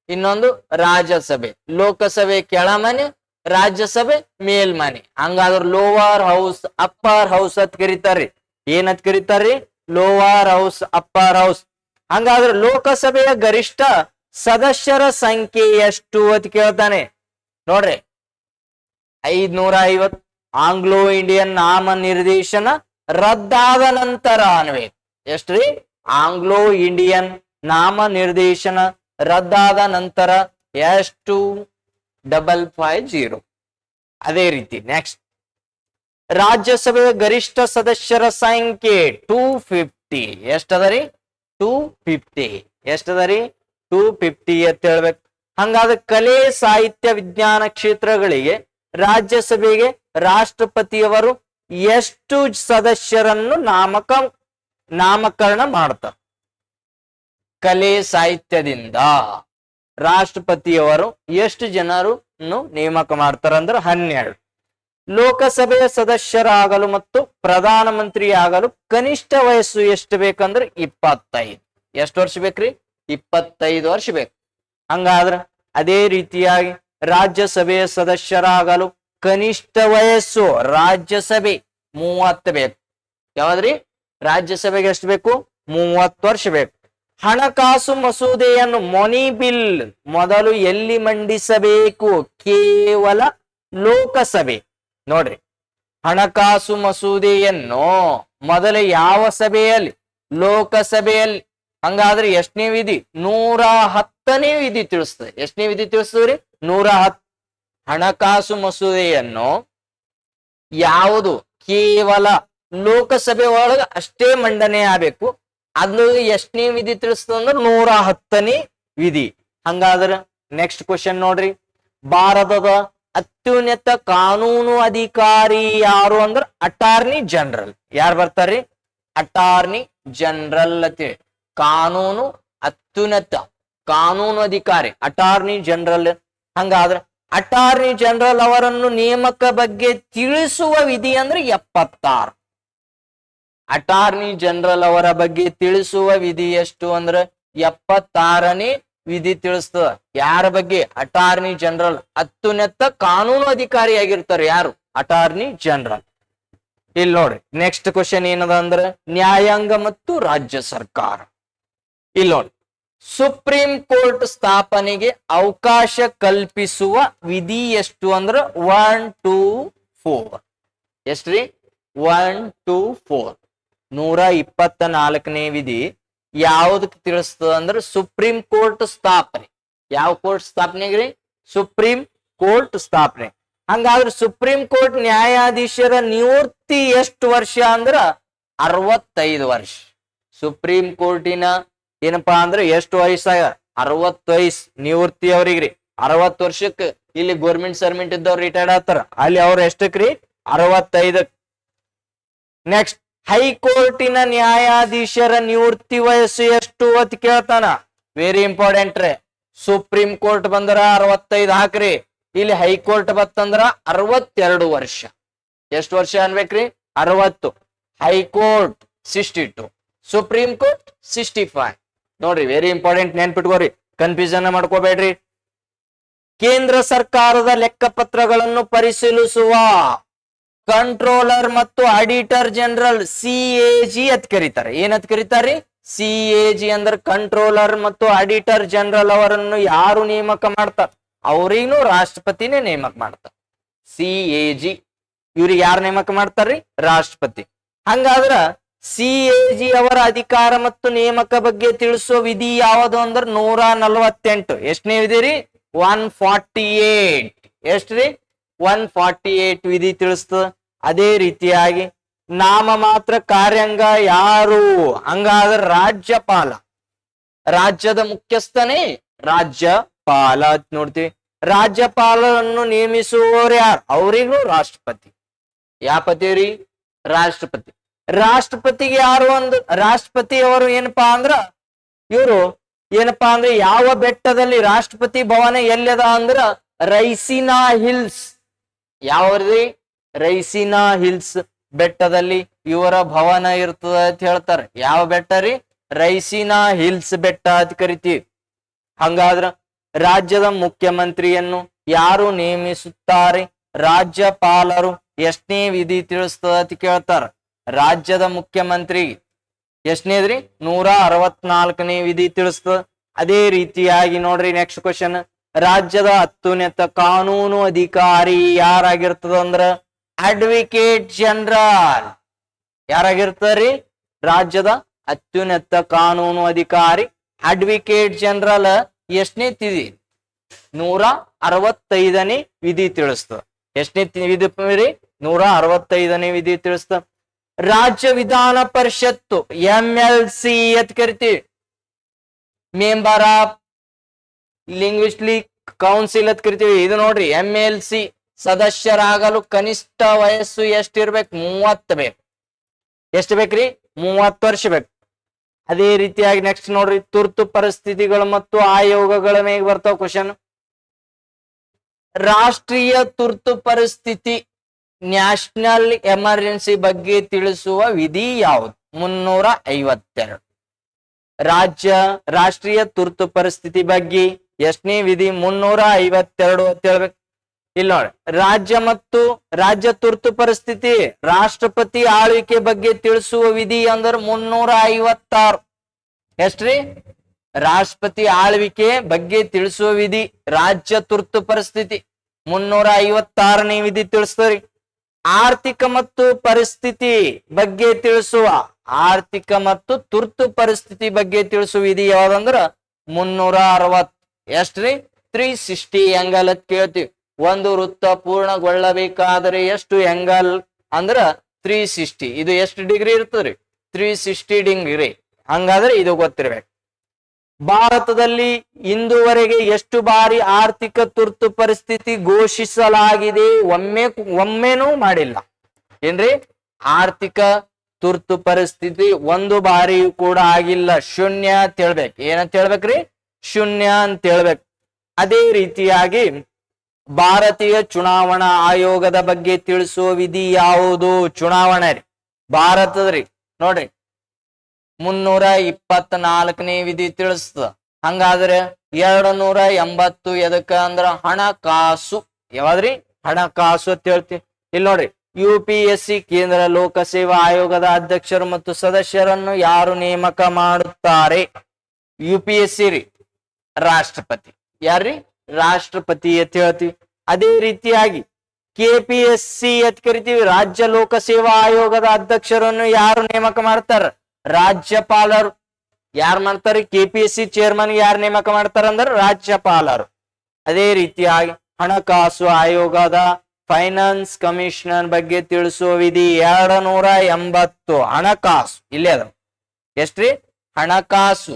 ಇನ್ನೊಂದು ರಾಜ್ಯಸಭೆ. ಲೋಕಸಭೆ ಕೆಳಮನೆ, ರಾಜ್ಯಸಭೆ ಮೇಲ್ಮನೆ. ಹಂಗಾದ್ರೆ ಲೋವರ್ ಹೌಸ್, ಅಪ್ಪರ್ ಹೌಸ್ ಅಂತ ಕರೀತಾರ್ರಿ. ಏನಂತ ಕರೀತಾರ್ರಿ? Lower house, upper house. ಹಂಗಾದ್ರೆ ಲೋಕಸಭೆಯ ಗರಿಷ್ಠ ಸದಸ್ಯರ ಸಂಖ್ಯೆ ಎಷ್ಟು ಅಂತ ಕೇಳ್ತಾನೆ. ನೋಡ್ರಿ 550. ಆಂಗ್ಲೋ ಇಂಡಿಯನ್ ನಾಮ ನಿರ್ದೇಶನ ರದ್ದಾದ ನಂತರ ಅನ್ಬೇಕು. ಎಷ್ಟ್ರಿ? ಆಂಗ್ಲೋ ಇಂಡಿಯನ್ ನಾಮ ನಿರ್ದೇಶನ ರದ್ದಾದ ನಂತರ ಎಷ್ಟು? 550. ಅದೇ ರೀತಿ ನೆಕ್ಸ್ಟ್, ರಾಜ್ಯಸಭೆಯ ಗರಿಷ್ಠ ಸದಸ್ಯರ ಸಂಖ್ಯೆ 250. ಎಷ್ಟದರಿ? 250. ಎಷ್ಟದರಿ? 250 ಅಂತ ಹೇಳ್ಬೇಕು. ಹಂಗಾದ್ರೆ ಕಲೆ, ಸಾಹಿತ್ಯ, ವಿಜ್ಞಾನ ಕ್ಷೇತ್ರಗಳಿಗೆ ರಾಜ್ಯಸಭೆಗೆ ರಾಷ್ಟ್ರಪತಿಯವರು ಎಷ್ಟು ಸದಸ್ಯರನ್ನು ನಾಮಕರಣ ಮಾಡ್ತಾರೆ? ಕಲೆ ಸಾಹಿತ್ಯದಿಂದ ರಾಷ್ಟ್ರಪತಿಯವರು ಎಷ್ಟು ಜನರನ್ನು ನೇಮಕ ಮಾಡ್ತಾರಂದ್ರೆ 12. ಲೋಕಸಭೆಯ ಸದಸ್ಯರಾಗಲು ಮತ್ತು ಪ್ರಧಾನ ಮಂತ್ರಿ ಆಗಲು ಕನಿಷ್ಠ ವಯಸ್ಸು ಎಷ್ಟು ಬೇಕಂದ್ರೆ 25. ಎಷ್ಟು ವರ್ಷ ಬೇಕ್ರಿ? 25 ವರ್ಷ ಬೇಕು. ಹಂಗಾದ್ರ ಅದೇ ರೀತಿಯಾಗಿ ರಾಜ್ಯಸಭೆಯ ಸದಸ್ಯರಾಗಲು ಕನಿಷ್ಠ ವಯಸ್ಸು ರಾಜ್ಯಸಭೆ 30 ಬೇಕು. ಯಾವ್ದ್ರಿ? ರಾಜ್ಯಸಭೆಗೆ ಎಷ್ಟು ಬೇಕು? 30 ವರ್ಷ ಬೇಕು. ಹಣಕಾಸು ಮಸೂದೆಯನ್ನು ಮನಿ ಬಿಲ್ ಮೊದಲು ಎಲ್ಲಿ ಮಂಡಿಸಬೇಕು? ಕೇವಲ ಲೋಕಸಭೆ. ನೋಡ್ರಿ, ಹಣಕಾಸು ಮಸೂದೆಯನ್ನು ಮೊದಲ ಯಾವ ಸಭೆಯಲ್ಲಿ? ಲೋಕಸಭೆಯಲ್ಲಿ. ಹಂಗಾದ್ರೆ ಎಷ್ಟನೇ ವಿಧಿ? 110ನೇ ವಿಧಿ ತಿಳಿಸ್ತದೆ. ಎಷ್ಟನೇ ವಿಧಿ ತಿಳಿಸ್ತದ್ರಿ? 110. ಹಣಕಾಸು ಮಸೂದೆಯನ್ನು ಯಾವುದು ಕೇವಲ ಲೋಕಸಭೆ ಒಳಗ ಅಷ್ಟೇ ಮಂಡನೆ ಆಗಬೇಕು. ಅದು ಎಷ್ಟನೇ ವಿಧಿ ತಿಳಿಸ್ತದ ಅಂದ್ರ 110ನೇ ವಿಧಿ. ಹಂಗಾದ್ರ ನೆಕ್ಸ್ಟ್ ಕ್ವಶನ್ ನೋಡ್ರಿ, ಭಾರತದ ಅತ್ಯುನ್ನತ ಕಾನೂನು ಅಧಿಕಾರಿ ಯಾರು ಅಂದ್ರ ಅಟಾರ್ನಿ ಜನರಲ್. ಯಾರು ಬರ್ತಾರ್ರಿ? ಅಟಾರ್ನಿ ಜನರಲ್ ಅಂತೇಳಿ. ಕಾನೂನು ಅತ್ಯುನ್ನತ ಕಾನೂನು ಅಧಿಕಾರಿ ಅಟಾರ್ನಿ ಜನರಲ್. ಹಂಗಾದ್ರ ಅಟಾರ್ನಿ ಜನರಲ್ ಅವರನ್ನು ನೇಮಕ ಬಗ್ಗೆ ತಿಳಿಸುವ ವಿಧಿ ಅಂದ್ರೆ 76. ಅಟಾರ್ನಿ ಜನರಲ್ ಅವರ ಬಗ್ಗೆ ತಿಳಿಸುವ ವಿಧಿ ಎಷ್ಟು ಅಂದ್ರ 76ನೇ ವಿಧಿ ತಿಳಿಸ್ತದ. ಯಾರ ಬಗ್ಗೆ? Attorney general. ಅತ್ಯುನ್ನತ ಕಾನೂನು ಅಧಿಕಾರಿ ಆಗಿರ್ತಾರೆ ಯಾರು? Attorney general. ಇಲ್ಲಿ ನೋಡ್ರಿ ನೆಕ್ಸ್ಟ್ ಕ್ವಶನ್ ಏನದ ಅಂದ್ರ ನ್ಯಾಯಾಂಗ ಮತ್ತು ರಾಜ್ಯ ಸರ್ಕಾರ. ಇಲ್ಲಿ ನೋಡ್ರಿ, ಸುಪ್ರೀಂ ಕೋರ್ಟ್ ಸ್ಥಾಪನೆಗೆ ಅವಕಾಶ ಕಲ್ಪಿಸುವ ವಿಧಿ ಎಷ್ಟು ಅಂದ್ರ 1 2 4. ಎಷ್ಟ್ರಿ? 1 2 4. 124ನೇ ವಿಧಿ ಯಾವ್ದಕ್ ತಿಳಿಸ್ತದ ಅಂದ್ರ ಸುಪ್ರೀಂ ಕೋರ್ಟ್ ಸ್ಥಾಪನೆ. ಯಾವ ಕೋರ್ಟ್ ಸ್ಥಾಪನೆಗ್ರಿ? ಸುಪ್ರೀಂ ಕೋರ್ಟ್ ಸ್ಥಾಪನೆ. ಹಂಗಾದ್ರೆ ಸುಪ್ರೀಂ ಕೋರ್ಟ್ ನ್ಯಾಯಾಧೀಶರ ನಿವೃತ್ತಿ ಎಷ್ಟು ವರ್ಷ ಅಂದ್ರ 65 ವರ್ಷ. ಸುಪ್ರೀಂ ಕೋರ್ಟಿನ ಏನಪ್ಪಾ ಅಂದ್ರೆ ಎಷ್ಟು ವಯಸ್ಸಾಗ? 60 ವಯಸ್ಸು ನಿವೃತ್ತಿ ಅವ್ರಿಗ್ರಿ. 60 ವರ್ಷಕ್ಕೆ ಇಲ್ಲಿ ಗೋರ್ಮೆಂಟ್ ಸರ್ವೆಂಟ್ ಇದ್ದವ್ರು ರಿಟೈರ್ಡ್ ಆಗ್ತಾರ, ಅಲ್ಲಿ ಅವ್ರ ಎಷ್ಟಕ್ರಿ? 65. ನೆಕ್ಸ್ಟ್, ಹೈಕೋರ್ಟಿನ ನ್ಯಾಯಾಧೀಶರ ನಿವೃತ್ತಿ ವಯಸ್ಸು ಎಷ್ಟು ಅಂತ ಕೇಳ್ತಾನ. ವೆರಿ ಇಂಪಾರ್ಟೆಂಟ್ ರೀ. ಸುಪ್ರೀಂ ಕೋರ್ಟ್ ಬಂದ್ರ 65 ಹಾಕ್ರಿ, ಇಲ್ಲಿ ಹೈಕೋರ್ಟ್ ಬತ್ತಂದ್ರ 62 ವರ್ಷ. ಎಷ್ಟು ವರ್ಷ ಅನ್ಬೇಕ್ರಿ? 60. High court 62, supreme court 65. ನೋಡ್ರಿ ವೆರಿ ಇಂಪಾರ್ಟೆಂಟ್, ನೆನ್ಪಿಟ್ಕೋರಿ, ಕನ್ಫ್ಯೂಷನ್ ಮಾಡ್ಕೋಬೇಡ್ರಿ. ಕೇಂದ್ರ ಸರ್ಕಾರದ ಲೆಕ್ಕಪತ್ರಗಳನ್ನು ಪರಿಶೀಲಿಸುವ ಕಂಟ್ರೋಲರ್ ಮತ್ತು ಆಡಿಟರ್ ಜನರಲ್ CAG ಅಂತ ಕರೀತಾರೆ. ಏನಂತ ಕರೀತಾರ್ರಿ? CAG ಅಂದ್ರ ಕಂಟ್ರೋಲರ್ ಮತ್ತು ಆಡಿಟರ್ ಜನರಲ್ ಅವರನ್ನು ಯಾರು ನೇಮಕ ಮಾಡ್ತಾರ? ಅವ್ರಿಗೂ ರಾಷ್ಟ್ರಪತಿನೇ ನೇಮಕ ಮಾಡ್ತಾರ. CAG ಇವ್ರಿಗೆ ಯಾರು ನೇಮಕ ಮಾಡ್ತಾರ್ರಿ? ರಾಷ್ಟ್ರಪತಿ. ಹಂಗಾದ್ರ CAG ಅವರ ಅಧಿಕಾರ ಮತ್ತು ನೇಮಕ ಬಗ್ಗೆ ತಿಳಿಸೋ ವಿಧಿ ಯಾವುದು ಅಂದ್ರ 148. ಎಷ್ಟನೇ ವಿಧಿ ರೀ? 148. ಎಷ್ಟ್ರಿ? 148 ವಿಧಿ ತಿಳಿಸ್ತದ. ಅದೇ ರೀತಿಯಾಗಿ ನಾಮ ಮಾತ್ರ ಕಾರ್ಯಾಂಗ ಯಾರು? ಹಂಗಾದ್ರೆ ರಾಜ್ಯಪಾಲ. ರಾಜ್ಯದ ಮುಖ್ಯಸ್ಥನೇ ರಾಜ್ಯಪಾಲ ಅಂತ ನೋಡ್ತೀವಿ. ರಾಜ್ಯಪಾಲರನ್ನು ನೇಮಿಸುವವರು ಯಾರು? ಅವರಿಗೂ ರಾಷ್ಟ್ರಪತಿ. ಯಾವ ಪತಿ ರೀ? ರಾಷ್ಟ್ರಪತಿ. ರಾಷ್ಟ್ರಪತಿಗೆ ಯಾರು? ಒಂದು ರಾಷ್ಟ್ರಪತಿ ಅವರು ಏನಪ್ಪಾ ಅಂದ್ರ ಇವರು ಏನಪ್ಪಾ ಅಂದ್ರೆ ಯಾವ ಬೆಟ್ಟದಲ್ಲಿ ರಾಷ್ಟ್ರಪತಿ ಭವನ ಎಲ್ಲದ ಅಂದ್ರ ರೈಸಿನಾ ಹಿಲ್ಸ್. ಯಾವ್ರಿ? ರೈಸಿನಾ ಹಿಲ್ಸ್ ಬೆಟ್ಟದಲ್ಲಿ ಇವರ ಭವನ ಇರ್ತದ ಅಂತ ಹೇಳ್ತಾರೆ. ಯಾವ ಬೆಟ್ಟ ರೀ? ರೈಸಿನಾ ಹಿಲ್ಸ್ ಬೆಟ್ಟ ಅಂತ ಕರಿತೀವಿ. ಹಂಗಾದ್ರ ರಾಜ್ಯದ ಮುಖ್ಯಮಂತ್ರಿಯನ್ನು ಯಾರು ನೇಮಿಸುತ್ತಾರೆ? ರಾಜ್ಯಪಾಲರು. ಎಷ್ಟನೇ ವಿಧಿ ತಿಳಿಸ್ತದ ಅಂತ ಕೇಳ್ತಾರ. ರಾಜ್ಯದ ಮುಖ್ಯಮಂತ್ರಿ ಎಷ್ಟನೇದ್ರಿ? 164ನೇ ವಿಧಿ ತಿಳಿಸ್ತದ. ಅದೇ ರೀತಿಯಾಗಿ ನೋಡ್ರಿ ನೆಕ್ಸ್ಟ್ ಕ್ವಶನ್, ರಾಜ್ಯದ ಅತ್ಯುನ್ನತ ಕಾನೂನು ಅಧಿಕಾರಿ ಯಾರಾಗಿರ್ತದ ಅಂದ್ರ ಅಡ್ವೊಕೇಟ್ ಜನರಲ್. ಯಾರಾಗಿರ್ತಾರ್ರಿ? ರಾಜ್ಯದ ಅತ್ಯುನ್ನತ ಕಾನೂನು ಅಧಿಕಾರಿ ಅಡ್ವೊಕೇಟ್ ಜನರಲ್. ಎಷ್ಟನೇ ತಿಥಿ? 165ನೇ ವಿಧಿ ತಿಳಿಸ್ತದ. ಎಷ್ಟನೇ ವಿಧಿ ರೀ? 165ನೇ ವಿಧಿ ತಿಳಿಸ್ತದ. ರಾಜ್ಯ ವಿಧಾನ ಪರಿಷತ್ತು MLC ಅಂತ ಕರಿತೀವಿ. ಮೆಂಬರ್ ಆಫ್ ಲಿಂಗ್ವಿಸ್ಟಿಕ್ ಕೌನ್ಸಿಲ್ ಅಂತ ಕರಿತೀವಿ. ಇದು ನೋಡ್ರಿ MLC ಸದಸ್ಯರಾಗಲು ಕನಿಷ್ಠ ವಯಸ್ಸು ಎಷ್ಟಿರ್ಬೇಕು? 30 ಬೇಕು. ಎಷ್ಟು ಬೇಕ್ರಿ? 30 ವರ್ಷ ಬೇಕು. ಅದೇ ರೀತಿಯಾಗಿ ನೆಕ್ಸ್ಟ್ ನೋಡ್ರಿ, ತುರ್ತು ಪರಿಸ್ಥಿತಿಗಳು ಮತ್ತು ಆಯೋಗಗಳ ಮೇಲೆ ಬರ್ತಾವ ಕ್ವಶನ್. ರಾಷ್ಟ್ರೀಯ ತುರ್ತು ಪರಿಸ್ಥಿತಿ ನ್ಯಾಷನಲ್ ಎಮರ್ಜೆನ್ಸಿ ಬಗ್ಗೆ ತಿಳಿಸುವ ವಿಧಿ ಯಾವುದು? 352. ರಾಷ್ಟ್ರೀಯ ತುರ್ತು ಪರಿಸ್ಥಿತಿ ಬಗ್ಗೆ ಎಷ್ಟನೇ ವಿಧಿ? 352 ಅಂತ ಹೇಳ್ಬೇಕು. ಇಲ್ಲಿ ನೋಡಿ, ರಾಜ್ಯ ತುರ್ತು ಪರಿಸ್ಥಿತಿ ರಾಷ್ಟ್ರಪತಿ ಆಳ್ವಿಕೆ ಬಗ್ಗೆ ತಿಳಿಸುವ ವಿಧಿ ಅಂದ್ರೆ 356. ಎಷ್ಟ್ರಿ? ರಾಷ್ಟ್ರಪತಿ ಆಳ್ವಿಕೆ ಬಗ್ಗೆ ತಿಳಿಸುವ ವಿಧಿ ರಾಜ್ಯ ತುರ್ತು ಪರಿಸ್ಥಿತಿ 356ನೇ ವಿಧಿ ತಿಳಿಸ್ತರಿ. ಆರ್ಥಿಕ ಮತ್ತು ಪರಿಸ್ಥಿತಿ ಬಗ್ಗೆ ತಿಳಿಸುವ ಆರ್ಥಿಕ ಮತ್ತು ತುರ್ತು ಪರಿಸ್ಥಿತಿ ಬಗ್ಗೆ ತಿಳಿಸುವ ವಿಧಿ ಯಾವ್ದಂದ್ರ 360. ಎಷ್ಟ್ರಿ? 360 ಎಂಗಲ್ ಅಂತ ಕೇಳ್ತೀವಿ. ಒಂದು ವೃತ್ತ ಪೂರ್ಣಗೊಳ್ಳಬೇಕಾದರೆ ಎಷ್ಟು ಎಂಗಲ್ ಅಂದ್ರ 360. ಇದು ಎಷ್ಟು ಡಿಗ್ರಿ ಇರ್ತದ್ರಿ? 360 ಡಿಗ್ರಿ. ಹಂಗಾದ್ರೆ ಇದು ಗೊತ್ತಿರ್ಬೇಕು. ಭಾರತದಲ್ಲಿ ಇಂದುವರೆಗೆ ಎಷ್ಟು ಬಾರಿ ಆರ್ಥಿಕ ತುರ್ತು ಪರಿಸ್ಥಿತಿ ಘೋಷಿಸಲಾಗಿದೆ? ಒಮ್ಮೆನೂ ಮಾಡಿಲ್ಲ. ಏನ್ರಿ? ಆರ್ಥಿಕ ತುರ್ತು ಪರಿಸ್ಥಿತಿ ಒಂದು ಬಾರಿಯೂ ಕೂಡ ಆಗಿಲ್ಲ. ಶೂನ್ಯ ಅಂತ ಹೇಳ್ಬೇಕು. ಏನಂತ ಹೇಳ್ಬೇಕ್ರಿ? ಶೂನ್ಯ ಅಂತ ಹೇಳ್ಬೇಕು. ಅದೇ ರೀತಿಯಾಗಿ ಭಾರತೀಯ ಚುನಾವಣಾ ಆಯೋಗದ ಬಗ್ಗೆ ತಿಳಿಸುವ ವಿಧಿ ಯಾವುದು? ಚುನಾವಣೆ ರೀ, ಭಾರತದ್ರಿ. ನೋಡ್ರಿ, 324ನೇ ವಿಧಿ ತಿಳಿಸ್ತದ. ಹಂಗಾದ್ರೆ 280 ಎದಕ್ಕ ಅಂದ್ರ ಹಣಕಾಸು. ಯಾವಾದ್ರಿ? ಹಣಕಾಸು ಅಂತ ಹೇಳ್ತೀವಿ. ಇಲ್ಲಿ ನೋಡ್ರಿ, UPSC ಕೇಂದ್ರ ಲೋಕಸೇವಾ ಆಯೋಗದ ಅಧ್ಯಕ್ಷರು ಮತ್ತು ಸದಸ್ಯರನ್ನು ಯಾರು ನೇಮಕ ಮಾಡುತ್ತಾರೆ? UPSC ರೀ, ರಾಷ್ಟ್ರಪತಿ. ಯಾರ್ರಿ? ರಾಷ್ಟ್ರಪತಿ ಅಂತ ಹೇಳ್ತೀವಿ. ಅದೇ ರೀತಿಯಾಗಿ KPSC ಅಂತ ಕರಿತೀವಿ, ರಾಜ್ಯ ಲೋಕಸೇವಾ ಆಯೋಗದ ಅಧ್ಯಕ್ಷರನ್ನು ಯಾರು ನೇಮಕ ಮಾಡ್ತಾರ? ರಾಜ್ಯಪಾಲರು. ಯಾರು ಮಾಡ್ತಾರೆ? KPSC ಚೇರ್ಮನ್ ಯಾರು ನೇಮಕ ಮಾಡ್ತಾರ ಅಂದ್ರೆ ರಾಜ್ಯಪಾಲರು. ಅದೇ ರೀತಿಯಾಗಿ ಹಣಕಾಸು ಆಯೋಗದ ಫೈನಾನ್ಸ್ ಕಮಿಷನರ್ ಬಗ್ಗೆ ತಿಳಿಸುವ ವಿಧಿ 280. ಹಣಕಾಸು ಇಲ್ಲೇ ಅದ. ಎಷ್ಟ್ರಿ? ಹಣಕಾಸು.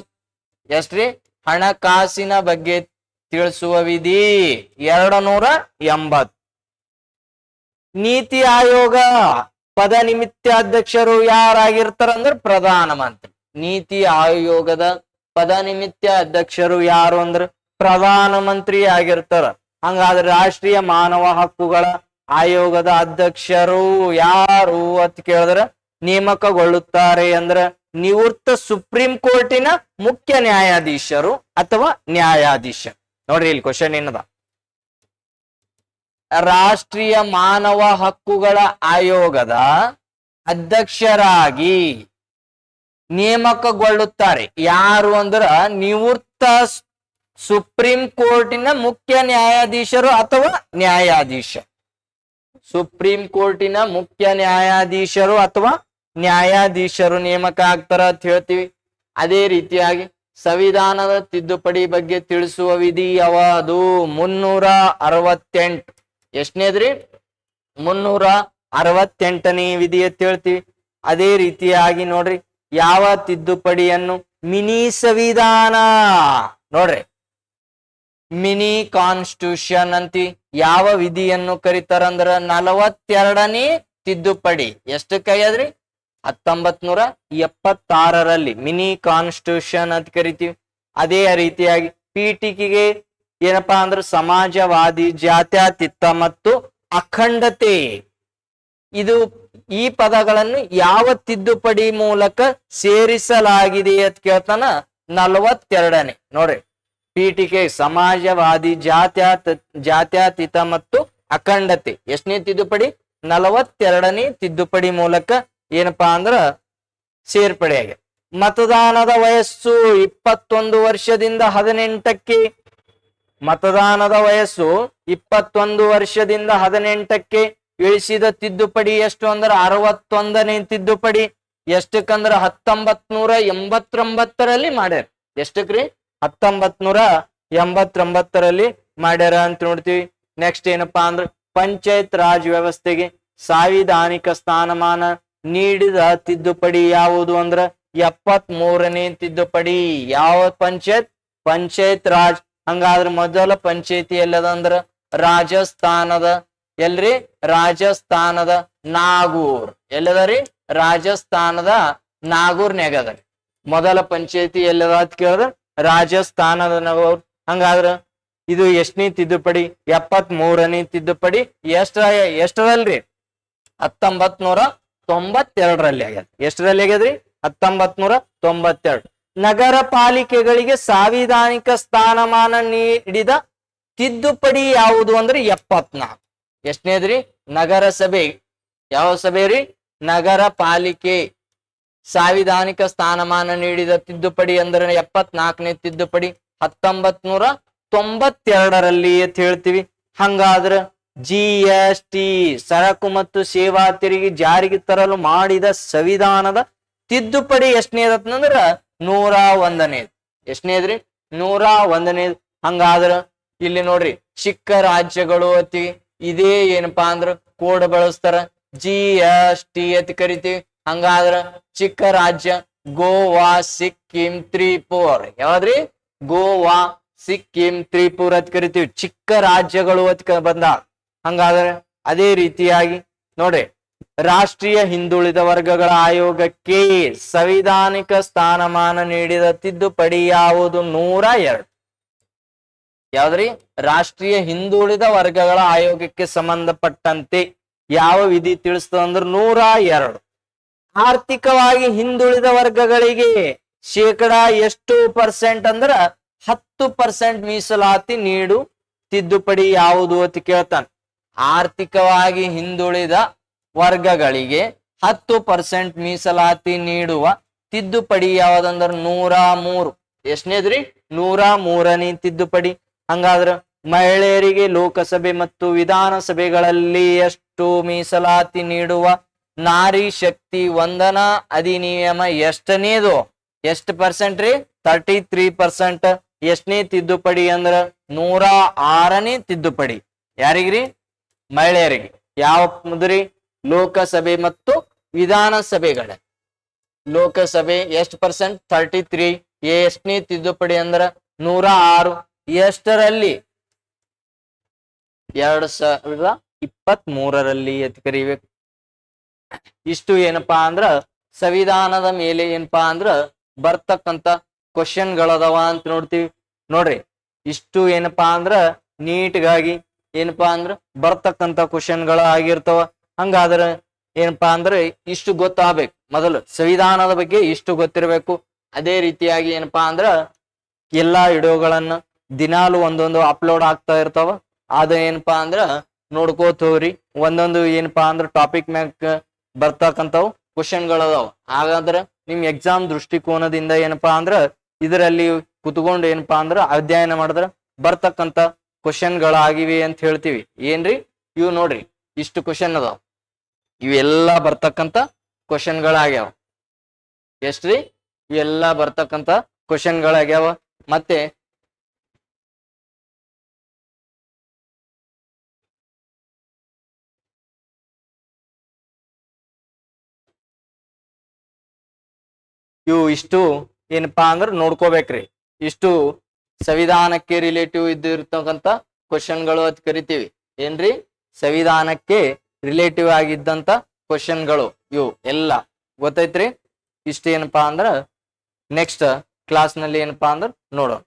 ಎಷ್ಟ್ರಿ? ಹಣಕಾಸಿನ ಬಗ್ಗೆ ತಿಳಿಸುವ ವಿಧಿ 280. ನೀತಿ ಆಯೋಗ ಪದ ನಿಮಿತ್ತ ಅಧ್ಯಕ್ಷರು ಯಾರಾಗಿರ್ತಾರ ಅಂದ್ರೆ ಪ್ರಧಾನಮಂತ್ರಿ. ನೀತಿ ಆಯೋಗದ ಪದ ನಿಮಿತ್ತ ಅಧ್ಯಕ್ಷರು ಯಾರು ಅಂದ್ರೆ ಪ್ರಧಾನಮಂತ್ರಿ ಆಗಿರ್ತಾರ. ಹಂಗಾದ್ರೆ ರಾಷ್ಟ್ರೀಯ ಮಾನವ ಹಕ್ಕುಗಳ ಆಯೋಗದ ಅಧ್ಯಕ್ಷರು ಯಾರು ಅಂತ ಕೇಳಿದ್ರೆ ನೇಮಕಗೊಳ್ಳುತ್ತಾರೆ ಅಂದ್ರೆ ನಿವೃತ್ತ ಸುಪ್ರೀಂ ಕೋರ್ಟಿನ ಮುಖ್ಯ ನ್ಯಾಯಾಧೀಶರು ಅಥವಾ ನ್ಯಾಯಾಧೀಶ. ನೋಡ್ರಿ, ಇಲ್ಲಿ ಕ್ವಶನ್ ಏನದ? ರಾಷ್ಟ್ರೀಯ ಮಾನವ ಹಕ್ಕುಗಳ ಆಯೋಗದ ಅಧ್ಯಕ್ಷರಾಗಿ ನೇಮಕಗೊಳ್ಳುತ್ತಾರೆ ಯಾರು ಅಂದ್ರ ನಿವೃತ್ತ ಸುಪ್ರೀಂ ಕೋರ್ಟಿನ ಮುಖ್ಯ ನ್ಯಾಯಾಧೀಶರು ಅಥವಾ ನ್ಯಾಯಾಧೀಶ. ಸುಪ್ರೀಂ ಕೋರ್ಟಿನ ಮುಖ್ಯ ನ್ಯಾಯಾಧೀಶರು ಅಥವಾ ನ್ಯಾಯಾಧೀಶರು ನೇಮಕ ಆಗ್ತಾರ ಅಂತ ಹೇಳ್ತೀವಿ. ಅದೇ ರೀತಿಯಾಗಿ ಸಂವಿಧಾನದ ತಿದ್ದುಪಡಿ ಬಗ್ಗೆ ತಿಳಿಸುವ ವಿಧಿ ಯಾವುದು? 368. ಎಷ್ಟನೇದ್ರಿ? 368ನೇ ವಿಧಿ ಅಂತ ಹೇಳ್ತೀವಿ. ಅದೇ ರೀತಿಯಾಗಿ ನೋಡ್ರಿ, ಯಾವ ತಿದ್ದುಪಡಿಯನ್ನು ಮಿನಿ ಸಂವಿಧಾನ, ನೋಡ್ರಿ, ಮಿನಿ ಕಾನ್ಸ್ಟಿಟ್ಯೂಷನ್ ಅಂತಿ ಯಾವ ವಿಧಿಯನ್ನು ಕರೀತಾರಂದ್ರ 42ನೇ ತಿದ್ದುಪಡಿ. ಎಷ್ಟಕ್ಕಾಗ್ಯದ್ರಿ? 1976ರಲ್ಲಿ ಮಿನಿ ಕಾನ್ಸ್ಟಿಟ್ಯೂಷನ್ ಅಂತ ಕರಿತೀವಿ. ಅದೇ ರೀತಿಯಾಗಿ ಪೀಠಿಕೆಗೆ ಏನಪ್ಪಾ ಅಂದ್ರೆ ಸಮಾಜವಾದಿ, ಜಾತ್ಯತೀತ ಮತ್ತು ಅಖಂಡತೆ, ಇದು ಈ ಪದಗಳನ್ನು ಯಾವ ತಿದ್ದುಪಡಿ ಮೂಲಕ ಸೇರಿಸಲಾಗಿದೆ ಅಂತ ಕೇಳ್ತಾನ? 42ನೇ. ನೋಡ್ರಿ, ಪೀಠಿಕೆ ಸಮಾಜವಾದಿ, ಜಾತ್ಯತೀತ ಮತ್ತು ಅಖಂಡತೆ ಎಷ್ಟನೇ ತಿದ್ದುಪಡಿ? 42ನೇ ತಿದ್ದುಪಡಿ ಮೂಲಕ ಏನಪ್ಪಾ ಅಂದ್ರ ಸೇರ್ಪಡೆ ಆಗಿದೆ. ಮತದಾನದ ವಯಸ್ಸು 21 ವರ್ಷದಿಂದ 18ಕ್ಕೆ. ಮತದಾನದ ವಯಸ್ಸು 21 ವರ್ಷದಿಂದ 18ಕ್ಕೆ ಇಳಿಸಿದ ತಿದ್ದುಪಡಿ ಎಷ್ಟು ಅಂದ್ರೆ 61ನೇ ತಿದ್ದುಪಡಿ. ಎಷ್ಟಕ್ಕಂದ್ರ 1989ರಲ್ಲಿ ಮಾಡ್ಯಾರ. ಎಷ್ಟಕ್ರಿ? 1989ರಲ್ಲಿ ಮಾಡ್ಯಾರ ಅಂತ ನೋಡ್ತೀವಿ. ನೆಕ್ಸ್ಟ್ ಏನಪ್ಪಾ ಅಂದ್ರೆ ಪಂಚಾಯತ್ ರಾಜ್ ವ್ಯವಸ್ಥೆಗೆ ಸಾಂವಿಧಾನಿಕ ಸ್ಥಾನಮಾನ ನೀಡಿದ ತಿದ್ದುಪಡಿ ಯಾವುದು ಅಂದ್ರ 73ನೇ ತಿದ್ದುಪಡಿ. ಯಾವ ಪಂಚಾಯತ್ ರಾಜ್. ಹಂಗಾದ್ರೆ ಮೊದಲ ಪಂಚಾಯತಿ ಎಲ್ಲದ ಅಂದ್ರ ರಾಜಸ್ಥಾನದ. ಎಲ್ರಿ? ರಾಜಸ್ಥಾನದ ನಾಗೂರ್. ಎಲ್ಲದರಿ? ರಾಜಸ್ಥಾನದ ನಾಗೂರ್ನ್ಯಾಗ ಅದರಿ ಮೊದಲ ಪಂಚಾಯತಿ. ಎಲ್ಲದ ಅಂತ ಕೇಳಿದ್ರ ರಾಜಸ್ಥಾನದ ನಾಗೂರ್. ಹಂಗಾದ್ರ ಇದು ಎಷ್ಟನೇ ತಿದ್ದುಪಡಿ? 73ನೇ ತಿದ್ದುಪಡಿ. ಎಷ್ಟರಲ್ರಿ? 1992ರಲ್ಲಿ ಆಗ್ಯದ. ಎಷ್ಟರಲ್ಲಿ ಆಗ್ಯದ್ರಿ? 1992. ನಗರ ಪಾಲಿಕೆಗಳಿಗೆ ಸಾಂವಿಧಾನಿಕ ಸ್ಥಾನಮಾನ ನೀಡಿದ ತಿದ್ದುಪಡಿ ಯಾವುದು ಅಂದ್ರೆ 74. ಎಷ್ಟನೇದ್ರಿ? ನಗರಸಭೆ. ಯಾವ ಸಭೆ ರೀ? ನಗರ ಪಾಲಿಕೆ ಸಾಂವಿಧಾನಿಕ ಸ್ಥಾನಮಾನ ನೀಡಿದ ತಿದ್ದುಪಡಿ ಅಂದ್ರೆ 74ನೇ ತಿದ್ದುಪಡಿ 1992ರಲ್ಲಿ ಅಂತ ಹೇಳ್ತೀವಿ. ಹಂಗಾದ್ರ GST ಸರಕು ಮತ್ತು ಸೇವಾ ತೆರಿಗೆ ಜಾರಿಗೆ ತರಲು ಮಾಡಿದ ಸಂವಿಧಾನದ ತಿದ್ದುಪಡಿ ಎಷ್ಟನೇದಂದ್ರ 101ನೇ. ಎಷ್ಟನೇದ್ರಿ? 101ನೇ. ಹಂಗಾದ್ರ ಇಲ್ಲಿ ನೋಡ್ರಿ, ಚಿಕ್ಕ ರಾಜ್ಯಗಳು ಅತಿ ಇದೇ ಏನಪ್ಪಾ ಅಂದ್ರ ಕೋಡ್ ಬಳಸ್ತಾರ, GST ಅಂತ ಕರಿತೀವಿ. ಹಂಗಾದ್ರ ಚಿಕ್ಕ ರಾಜ್ಯ ಗೋವಾ, ಸಿಕ್ಕಿಂ, ತ್ರಿಪುರ. ಯಾವ್ದ್ರಿ? ಗೋವಾ, ಸಿಕ್ಕಿಂ, ತ್ರಿಪುರ ಅಂತ ಕರಿತೀವಿ, ಚಿಕ್ಕ ರಾಜ್ಯಗಳು ಅಂತ ಬಂದ. ಹಂಗಾದ್ರೆ ಅದೇ ರೀತಿಯಾಗಿ ನೋಡ್ರಿ, ರಾಷ್ಟ್ರೀಯ ಹಿಂದುಳಿದ ವರ್ಗಗಳ ಆಯೋಗಕ್ಕೆ ಸಂವಿಧಾನಿಕ ಸ್ಥಾನಮಾನ ನೀಡಿದ ತಿದ್ದುಪಡಿ ಯಾವುದು? 102. ಯಾವ್ದ್ರಿ? ರಾಷ್ಟ್ರೀಯ ಹಿಂದುಳಿದ ವರ್ಗಗಳ ಆಯೋಗಕ್ಕೆ ಸಂಬಂಧಪಟ್ಟಂತೆ ಯಾವ ವಿಧಿ ತಿಳಿಸ್ತದ ಅಂದ್ರೆ 102. ಆರ್ಥಿಕವಾಗಿ ಹಿಂದುಳಿದ ವರ್ಗಗಳಿಗೆ ಶೇಕಡ ಎಷ್ಟು ಪರ್ಸೆಂಟ್ ಅಂದ್ರ 10% ಮೀಸಲಾತಿ ನೀಡು ತಿದ್ದುಪಡಿ ಯಾವುದು ಅಂತ ಕೇಳ್ತಾನೆ. ಆರ್ಥಿಕವಾಗಿ ಹಿಂದುಳಿದ ವರ್ಗಗಳಿಗೆ 10% ಮೀಸಲಾತಿ ನೀಡುವ ತಿದ್ದುಪಡಿ ಯಾವ್ದಂದ್ರ 103. ಎಷ್ಟನೇದ್ರಿ? 103ನೇ ತಿದ್ದುಪಡಿ. ಹಂಗಾದ್ರ ಮಹಿಳೆಯರಿಗೆ ಲೋಕಸಭೆ ಮತ್ತು ವಿಧಾನಸಭೆಗಳಲ್ಲಿ ಎಷ್ಟು ಮೀಸಲಾತಿ ನೀಡುವ ನಾರಿ ಶಕ್ತಿ ವಂದನಾ ಅಧಿನಿಯಮ ಎಷ್ಟನೇದು? ಎಷ್ಟು ಪರ್ಸೆಂಟ್ ರೀ? 33%. ಎಷ್ಟನೇ ತಿದ್ದುಪಡಿ ಅಂದ್ರ 106ನೇ ತಿದ್ದುಪಡಿ. ಯಾರಿಗ್ರಿ? ಮಹಿಳೆಯರಿಗೆ. ಯಾವ ಮುದ್ರಿ? ಲೋಕಸಭೆ ಮತ್ತು ವಿಧಾನಸಭೆಗಳ. ಲೋಕಸಭೆ ಎಷ್ಟು ಪರ್ಸೆಂಟ್? 33. ಎಷ್ಟನೇ ತಿದ್ದುಪಡಿ ಅಂದ್ರ 106. ಎಷ್ಟರಲ್ಲಿ? 2023ರಲ್ಲಿ ಅಂತ ಕರಿಬೇಕು. ಇಷ್ಟು ಏನಪ್ಪಾ ಅಂದ್ರ ಸಂವಿಧಾನದ ಮೇಲೆ ಏನಪ್ಪಾ ಅಂದ್ರ ಬರ್ತಕ್ಕಂತ ಕ್ವಶನ್ಗಳದವ ಅಂತ ನೋಡ್ತೀವಿ. ನೋಡ್ರಿ, ಇಷ್ಟು ಏನಪ್ಪಾ ಅಂದ್ರ ನೀಟ್ಗಾಗಿ ಏನಪ್ಪಾ ಅಂದ್ರ ಬರ್ತಕ್ಕಂತ ಕ್ವಶನ್ಗಳ ಆಗಿರ್ತಾವ. ಹಂಗಾದ್ರ ಏನಪ್ಪಾ ಅಂದ್ರೆ ಇಷ್ಟು ಗೊತ್ತಾಗ್ಬೇಕು. ಮೊದಲು ಸಂವಿಧಾನದ ಬಗ್ಗೆ ಇಷ್ಟು ಗೊತ್ತಿರಬೇಕು. ಅದೇ ರೀತಿಯಾಗಿ ಏನಪ್ಪಾ ಅಂದ್ರ ಎಲ್ಲಾ ವಿಡಿಯೋಗಳನ್ನ ದಿನಾಲು ಒಂದೊಂದು ಅಪ್ಲೋಡ್ ಆಗ್ತಾ ಇರ್ತಾವ. ಅದ ಏನಪ್ಪಾ ಅಂದ್ರ ನೋಡ್ಕೋತ ಹೋಗ್ರಿ. ಒಂದೊಂದು ಏನಪ್ಪಾ ಅಂದ್ರ ಟಾಪಿಕ್ ಮ್ಯಾಗ ಬರ್ತಕ್ಕಂಥವು ಕ್ವಶನ್ಗಳದಾವ. ಹಾಗಾದ್ರೆ ನಿಮ್ ಎಕ್ಸಾಮ್ ದೃಷ್ಟಿಕೋನದಿಂದ ಏನಪ್ಪಾ ಅಂದ್ರ ಇದರಲ್ಲಿ ಕುತ್ಕೊಂಡು ಏನಪ್ಪಾ ಅಂದ್ರ ಅಧ್ಯಯನ ಮಾಡಿದ್ರ ಬರ್ತಕ್ಕಂತ ಕ್ವಶನ್ಗಳಾಗಿವೆ ಅಂತ ಹೇಳ್ತೀವಿ. ಏನ್ರಿ? ಇವು ನೋಡ್ರಿ, ಇಷ್ಟು ಕ್ವಶನ್ ಅದಾವ. ಇವೆಲ್ಲಾ ಬರ್ತಕ್ಕಂತ ಕ್ವಶನ್ಗಳಾಗ್ಯಾವ. ಎಷ್ಟ್ರಿ? ಇವೆಲ್ಲಾ ಬರ್ತಕ್ಕಂತ ಕ್ವಶನ್ಗಳಾಗ್ಯಾವ. ಮತ್ತೆ ಇವು ಇಷ್ಟು ಏನಪ್ಪಾ ಅಂದ್ರ ನೋಡ್ಕೋಬೇಕ್ರಿ. ಇಷ್ಟು ಸಂವಿಧಾನಕ್ಕೆ ರಿಲೇಟಿವ್ ಇದ್ದಿರ್ತಕ್ಕಂತ ಕ್ವಶನ್ಗಳು ಅಂತ ಕರಿತೀವಿ. ಏನ್ರಿ? ಸಂವಿಧಾನಕ್ಕೆ ರಿಲೇಟಿವ್ ಆಗಿದ್ದಂತ ಕ್ವಶನ್ಗಳು ಇವು ಎಲ್ಲ ಗೊತ್ತೈತ್ರಿ. ಇಷ್ಟ ಏನಪ್ಪಾ ಅಂದ್ರ ನೆಕ್ಸ್ಟ್ ಕ್ಲಾಸ್ ನಲ್ಲಿ ಏನಪ್ಪಾ ಅಂದ್ರ ನೋಡೋಣ.